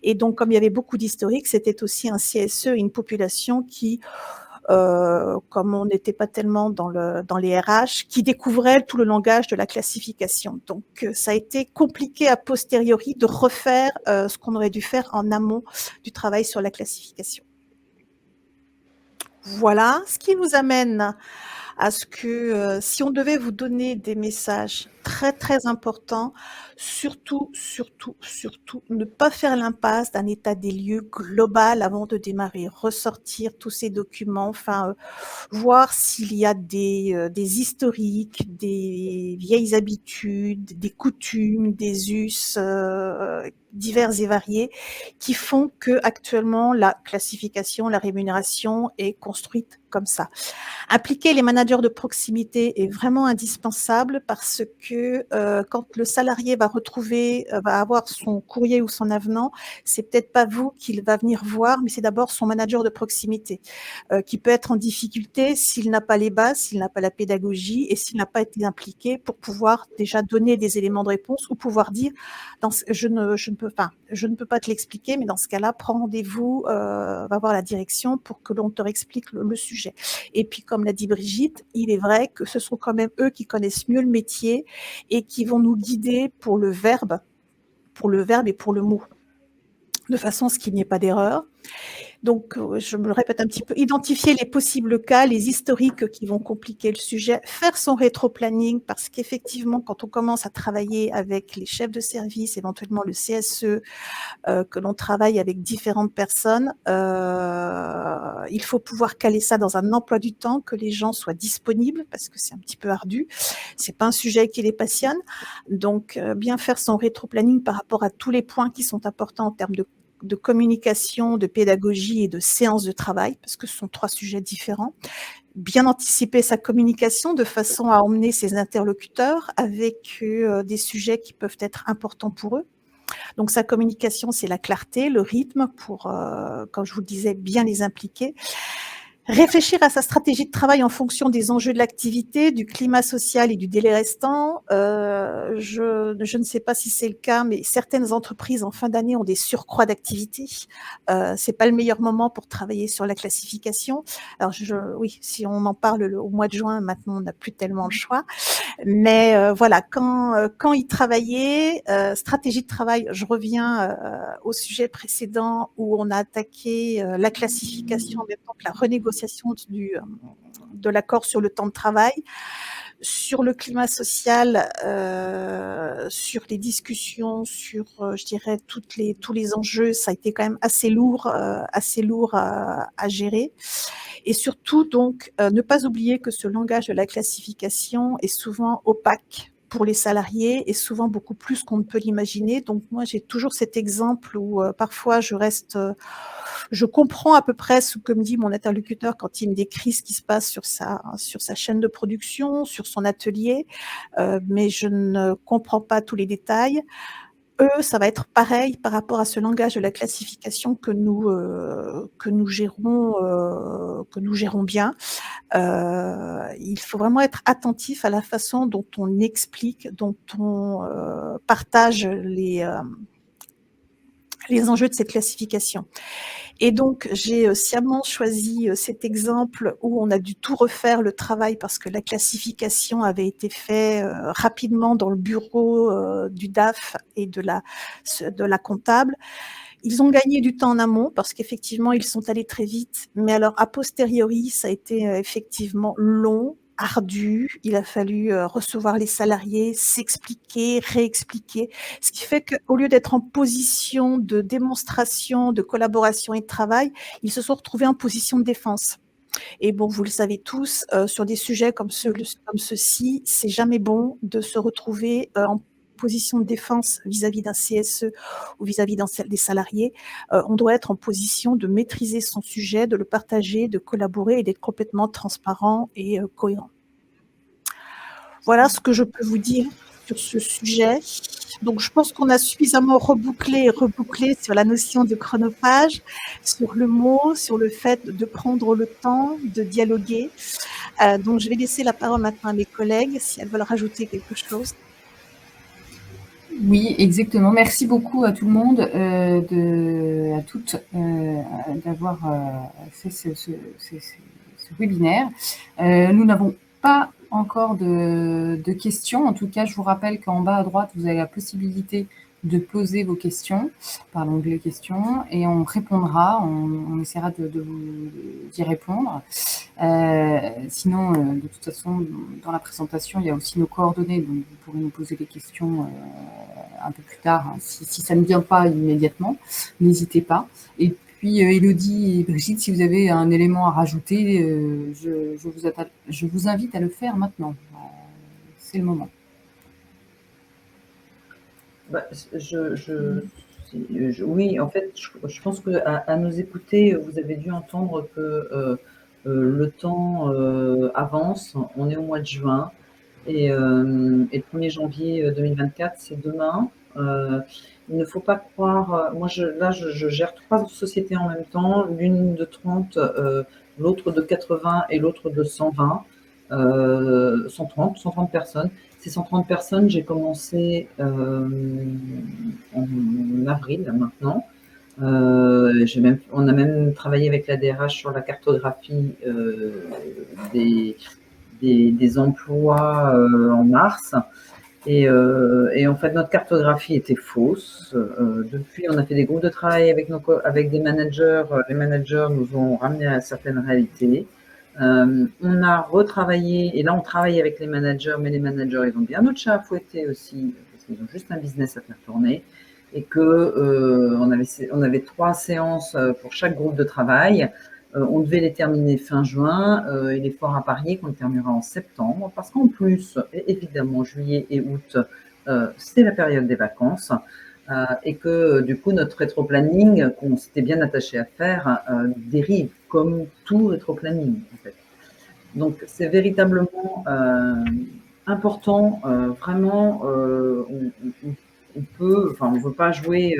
[SPEAKER 4] Et donc, comme il y avait beaucoup d'historiques, c'était aussi un CSE et une population qui comme on n'était pas tellement dans les RH, qui découvraient tout le langage de la classification. Donc, ça a été compliqué a posteriori de refaire ce qu'on aurait dû faire en amont du travail sur la classification. Voilà, ce qui nous amène à ce que si on devait vous donner des messages très, très importants, surtout, surtout, surtout, ne pas faire l'impasse d'un état des lieux global avant de démarrer. Ressortir tous ces documents, enfin, voir s'il y a des historiques, des vieilles habitudes, des coutumes, des us divers et variés qui font que actuellement la classification, la rémunération est construite comme ça. Impliquer les managers de proximité est vraiment indispensable parce que quand le salarié va retrouver, va avoir son courrier ou son avenant, c'est peut-être pas vous qu'il va venir voir, mais c'est d'abord son manager de proximité qui peut être en difficulté s'il n'a pas les bases, s'il n'a pas la pédagogie et s'il n'a pas été impliqué pour pouvoir déjà donner des éléments de réponse ou pouvoir dire je ne peux pas te l'expliquer, mais dans ce cas-là, prends rendez-vous, va voir la direction pour que l'on te réexplique le sujet. Et puis, comme l'a dit Brigitte, il est vrai que ce sont quand même eux qui connaissent mieux le métier et qui vont nous guider pour le verbe et pour le mot, de façon à ce qu'il n'y ait pas d'erreur. Donc, je me le répète un petit peu, identifier les possibles cas, les historiques qui vont compliquer le sujet, faire son rétro-planning, parce qu'effectivement, quand on commence à travailler avec les chefs de service, éventuellement le CSE, que l'on travaille avec différentes personnes, il faut pouvoir caler ça dans un emploi du temps, que les gens soient disponibles, parce que c'est un petit peu ardu. C'est pas un sujet qui les passionne. Donc, bien faire son rétro-planning par rapport à tous les points qui sont importants en termes de communication, de pédagogie et de séance de travail, parce que ce sont 3 sujets différents. Bien anticiper sa communication de façon à emmener ses interlocuteurs avec des sujets qui peuvent être importants pour eux. Donc sa communication, c'est la clarté, le rythme pour, comme je vous le disais, bien les impliquer. Réfléchir à sa stratégie de travail en fonction des enjeux de l'activité, du climat social et du délai restant. Je ne sais pas si c'est le cas, mais certaines entreprises en fin d'année ont des surcroîts d'activité. C'est pas le meilleur moment pour travailler sur la classification. Alors oui, si on en parle au mois de juin, maintenant on n'a plus tellement le choix. Mais voilà, quand y travailler, stratégie de travail, je reviens au sujet précédent où on a attaqué la classification en même temps que la renégociation de l'accord sur le temps de travail, sur le climat social, sur les discussions, sur, je dirais, tous les enjeux. Ça a été quand même assez lourd à gérer. Et surtout, donc, ne pas oublier que ce langage de la classification est souvent opaque pour les salariés et souvent beaucoup plus qu'on ne peut l'imaginer. Donc, moi, j'ai toujours cet exemple où parfois je comprends à peu près ce que me dit mon interlocuteur quand il me décrit ce qui se passe sur sa chaîne de production, sur son atelier, mais je ne comprends pas tous les détails. Eux, ça va être pareil par rapport à ce langage de la classification que nous gérons bien. Il faut vraiment être attentif à la façon dont on explique, dont on partage les enjeux de cette classification. Et donc, j'ai sciemment choisi cet exemple où on a dû tout refaire le travail parce que la classification avait été faite rapidement dans le bureau du DAF et de la comptable. Ils ont gagné du temps en amont parce qu'effectivement, ils sont allés très vite. Mais alors, a posteriori, ça a été effectivement long, ardu. Il a fallu recevoir les salariés, s'expliquer, réexpliquer. Ce qui fait qu'au lieu d'être en position de démonstration, de collaboration et de travail, ils se sont retrouvés en position de défense. Et bon, vous le savez tous, sur des sujets comme ceux-ci, c'est jamais bon de se retrouver en position de défense vis-à-vis d'un CSE ou vis-à-vis des salariés. On doit être en position de maîtriser son sujet, de le partager, de collaborer et d'être complètement transparent et cohérent. Voilà ce que je peux vous dire sur ce sujet. Donc, je pense qu'on a suffisamment rebouclé sur la notion de chronophage, sur le mot, sur le fait de prendre le temps de dialoguer. Donc, je vais laisser la parole maintenant à mes collègues si elles veulent rajouter quelque chose.
[SPEAKER 1] Oui, exactement. Merci beaucoup à tout le monde, à toutes, d'avoir fait ce webinaire. Nous n'avons pas encore de questions. En tout cas, je vous rappelle qu'en bas à droite, vous avez la possibilité de poser vos questions par l'onglet questions et on répondra, on essaiera d'y répondre. Sinon, de toute façon, dans la présentation, il y a aussi nos coordonnées, donc vous pourrez nous poser des questions un peu plus tard, hein, si ça ne vient pas immédiatement, n'hésitez pas. Et puis, Élodie et Brigitte, si vous avez un élément à rajouter, je vous invite à le faire maintenant. C'est le moment.
[SPEAKER 3] Bah, oui, en fait, je pense qu'à nous écouter, vous avez dû entendre que le temps avance. On est au mois de juin et le 1er janvier 2024, c'est demain. Il ne faut pas croire. Moi, je gère 3 sociétés en même temps, l'une de 30, l'autre de 80 et l'autre de 120. 130 personnes. Ces 130 personnes, j'ai commencé en avril maintenant. On a même travaillé avec la DRH sur la cartographie des emplois en mars. Et en fait, notre cartographie était fausse. Depuis, on a fait des groupes de travail avec des managers. Les managers nous ont ramené à certaines réalités. On a retravaillé, et là on travaille avec les managers, mais les managers, ils ont bien notre chat à fouetter aussi, parce qu'ils ont juste un business à faire tourner, et que on avait 3 séances pour chaque groupe de travail. On devait les terminer fin juin. Il est fort à parier qu'on les terminera en septembre, parce qu'en plus, évidemment, juillet et août, c'est la période des vacances. Et que du coup notre rétro-planning qu'on s'était bien attaché à faire dérive, comme tout rétro-planning en fait. Donc c'est véritablement important, vraiment, on peut, enfin on ne veut pas jouer,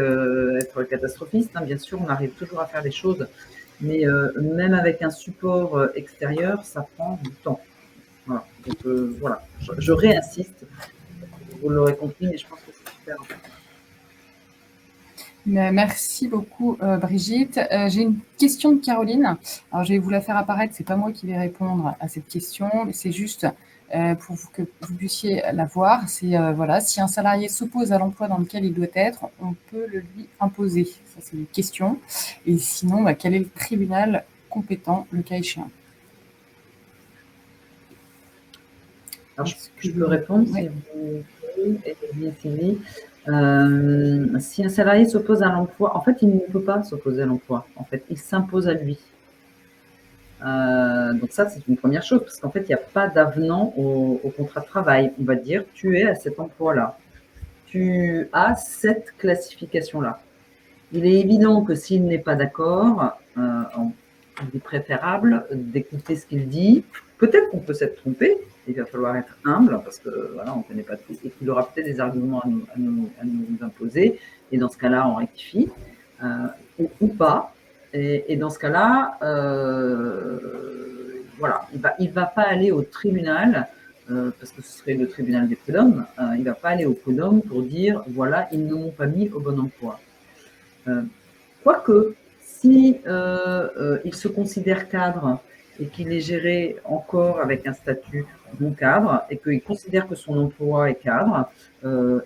[SPEAKER 3] être catastrophiste, hein, bien sûr on arrive toujours à faire des choses, mais même avec un support extérieur, ça prend du temps. Voilà, donc voilà, je réinsiste, vous l'aurez compris, mais je pense que c'est super important.
[SPEAKER 1] Merci beaucoup, Brigitte. J'ai une question de Caroline. Alors, je vais vous la faire apparaître. C'est pas moi qui vais répondre à cette question, mais c'est juste pour que vous puissiez la voir. C'est voilà, si un salarié s'oppose à l'emploi dans lequel il doit être, on peut le lui imposer. Ça, c'est une question. Et sinon, quel est le tribunal compétent, le cas échéant?
[SPEAKER 3] Alors, je peux répondre si vous voulez. Si un salarié s'oppose à l'emploi, en fait, il ne peut pas s'opposer à l'emploi. En fait, il s'impose à lui. Donc ça, c'est une première chose, parce qu'en fait, il n'y a pas d'avenant au contrat de travail. On va dire, tu es à cet emploi-là. Tu as cette classification-là. Il est évident que s'il n'est pas d'accord, il est préférable d'écouter ce qu'il dit. Peut-être qu'on peut s'être trompé. Il va falloir être humble parce que voilà, on ne connaît pas tout et qu'il aura peut-être des arguments à nous imposer. Et dans ce cas-là, on rectifie ou pas. Et dans ce cas-là, voilà, il va pas aller au tribunal parce que ce serait le tribunal des prud'hommes. Il va pas aller au prud'homme pour dire voilà, ils ne m'ont pas mis au bon emploi. Quoique, si il se considère cadre et qu'il est géré encore avec un statut non cadre et qu'il considère que son emploi est cadre,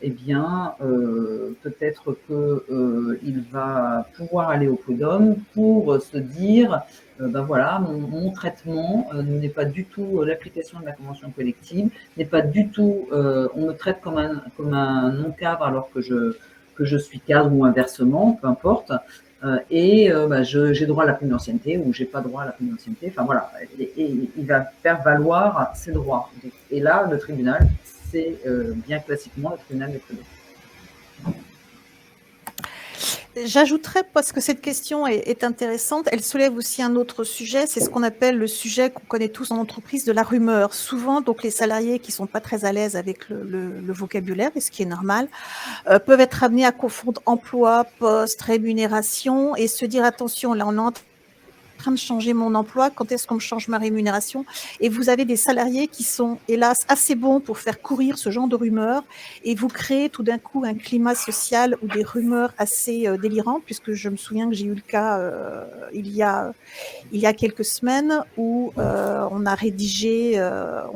[SPEAKER 3] eh bien, peut-être qu'il va pouvoir aller au prud'homme pour se dire ben voilà, mon traitement n'est pas du tout l'application de la convention collective, n'est pas du tout, on me traite comme un non-cadre alors que je suis cadre ou inversement, peu importe. J'ai droit à la prime d'ancienneté ou j'ai pas droit à la prime d'ancienneté. Enfin voilà, et il va faire valoir ses droits. Et là, le tribunal, c'est bien classiquement le tribunal des prud'hommes.
[SPEAKER 4] J'ajouterais, parce que cette question est intéressante, elle soulève aussi un autre sujet, c'est ce qu'on appelle le sujet qu'on connaît tous en entreprise de la rumeur. Souvent, donc, les salariés qui sont pas très à l'aise avec le vocabulaire, et ce qui est normal, peuvent être amenés à confondre emploi, poste, rémunération, et se dire attention, là on entre train de changer mon emploi, quand est-ce qu'on me change ma rémunération? Et vous avez des salariés qui sont, hélas, assez bons pour faire courir ce genre de rumeurs, et vous créez tout d'un coup un climat social ou des rumeurs assez délirantes, puisque je me souviens que j'ai eu le cas il y a quelques semaines où on a rédigé un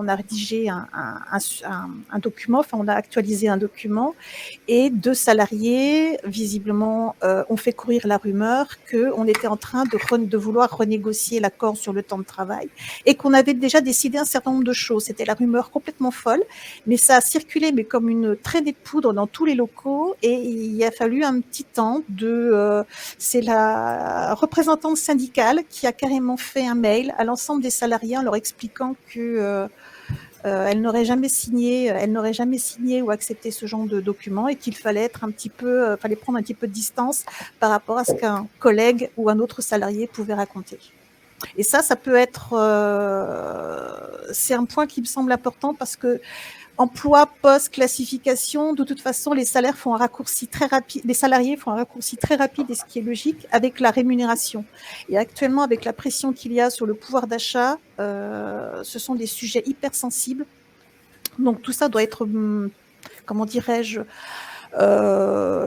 [SPEAKER 4] document, enfin on a actualisé un document, et 2 salariés, visiblement, ont fait courir la rumeur qu'on était en train de vouloir renégocier l'accord sur le temps de travail et qu'on avait déjà décidé un certain nombre de choses. C'était la rumeur complètement folle, mais ça a circulé mais comme une traînée de poudre dans tous les locaux, et il a fallu un petit temps c'est la représentante syndicale qui a carrément fait un mail à l'ensemble des salariés en leur expliquant que elle n'aurait jamais signé ou accepté ce genre de document, et qu'il fallait fallait prendre un petit peu de distance par rapport à ce qu'un collègue ou un autre salarié pouvait raconter. Et ça peut être, c'est un point qui me semble important, parce que emploi, poste, classification, de toute façon, les salariés font un raccourci très rapide, et ce qui est logique, avec la rémunération. Et actuellement, avec la pression qu'il y a sur le pouvoir d'achat, ce sont des sujets hyper sensibles. Donc tout ça doit être, comment dirais-je,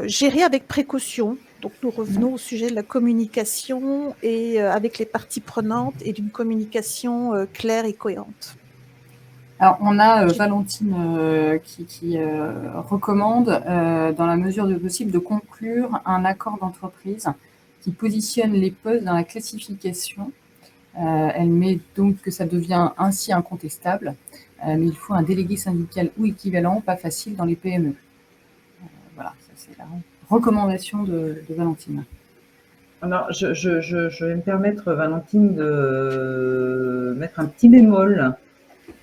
[SPEAKER 4] géré avec précaution. Donc nous revenons au sujet de la communication, et avec les parties prenantes, et d'une communication claire et cohérente.
[SPEAKER 1] Alors, on a Valentine qui recommande, dans la mesure du possible, de conclure un accord d'entreprise qui positionne les postes dans la classification. Elle met donc que ça devient ainsi incontestable, mais il faut un délégué syndical ou équivalent, pas facile dans les PME. Voilà, ça c'est la recommandation de Valentine.
[SPEAKER 3] Alors, je vais me permettre, Valentine, de mettre un petit bémol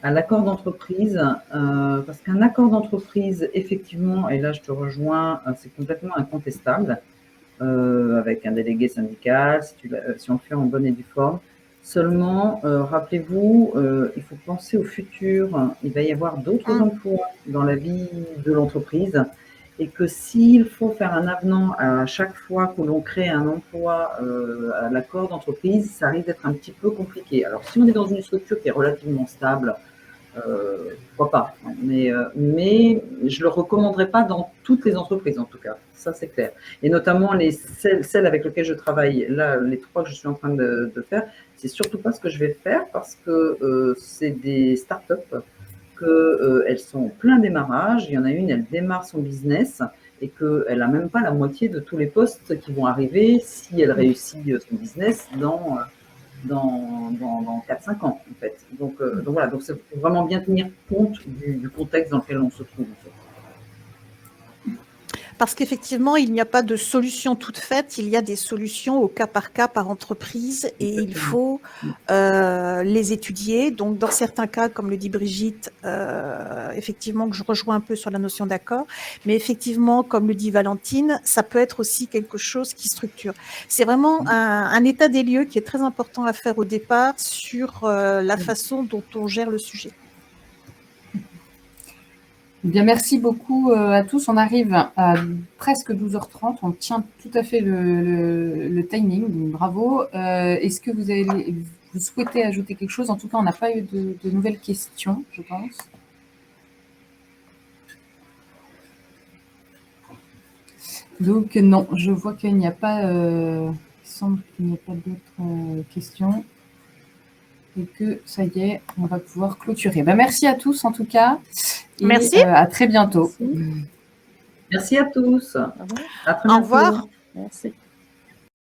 [SPEAKER 3] à l'accord d'entreprise, parce qu'un accord d'entreprise, effectivement, et là je te rejoins, c'est complètement incontestable, avec un délégué syndical, si on le fait en bonne et due forme. Seulement, rappelez-vous, il faut penser au futur. Il va y avoir d'autres emplois dans la vie de l'entreprise, et que s'il faut faire un avenant à chaque fois que l'on crée un emploi à l'accord d'entreprise, ça risque d'être un petit peu compliqué. Alors, si on est dans une structure qui est relativement stable, pourquoi pas, mais je ne le recommanderais pas dans toutes les entreprises, en tout cas, ça c'est clair. Et notamment celles avec lesquelles je travaille, là, les 3 que je suis en train de faire, c'est surtout pas ce que je vais faire, parce que c'est des startups, qu'elles sont en plein démarrage. Il y en a une, elle démarre son business, et qu'elle n'a même pas la moitié de tous les postes qui vont arriver si elle réussit son business dans 4-5 ans, en fait. Donc voilà, donc c'est vraiment bien tenir compte du contexte dans lequel on se trouve, en fait.
[SPEAKER 4] Parce qu'effectivement, il n'y a pas de solution toute faite, il y a des solutions au cas, par entreprise, et il faut les étudier. Donc, dans certains cas, comme le dit Brigitte, effectivement, que je rejoins un peu sur la notion d'accord, mais effectivement, comme le dit Valentine, ça peut être aussi quelque chose qui structure. C'est vraiment un état des lieux qui est très important à faire au départ sur la façon dont on gère le sujet.
[SPEAKER 1] Bien, merci beaucoup à tous. On arrive à presque 12h30. On tient tout à fait le timing, donc bravo. Est-ce que vous souhaitez ajouter quelque chose? En tout cas, on n'a pas eu de nouvelles questions, je pense. Donc non, je vois qu'il n'y a pas, il semble qu'il n'y a pas d'autres questions. Et que ça y est, on va pouvoir clôturer. Ben, merci à tous en tout cas. Et
[SPEAKER 4] merci.
[SPEAKER 1] À très bientôt.
[SPEAKER 3] Merci à tous.
[SPEAKER 2] Au revoir.
[SPEAKER 3] À très bientôt.
[SPEAKER 4] Au revoir.
[SPEAKER 2] Merci.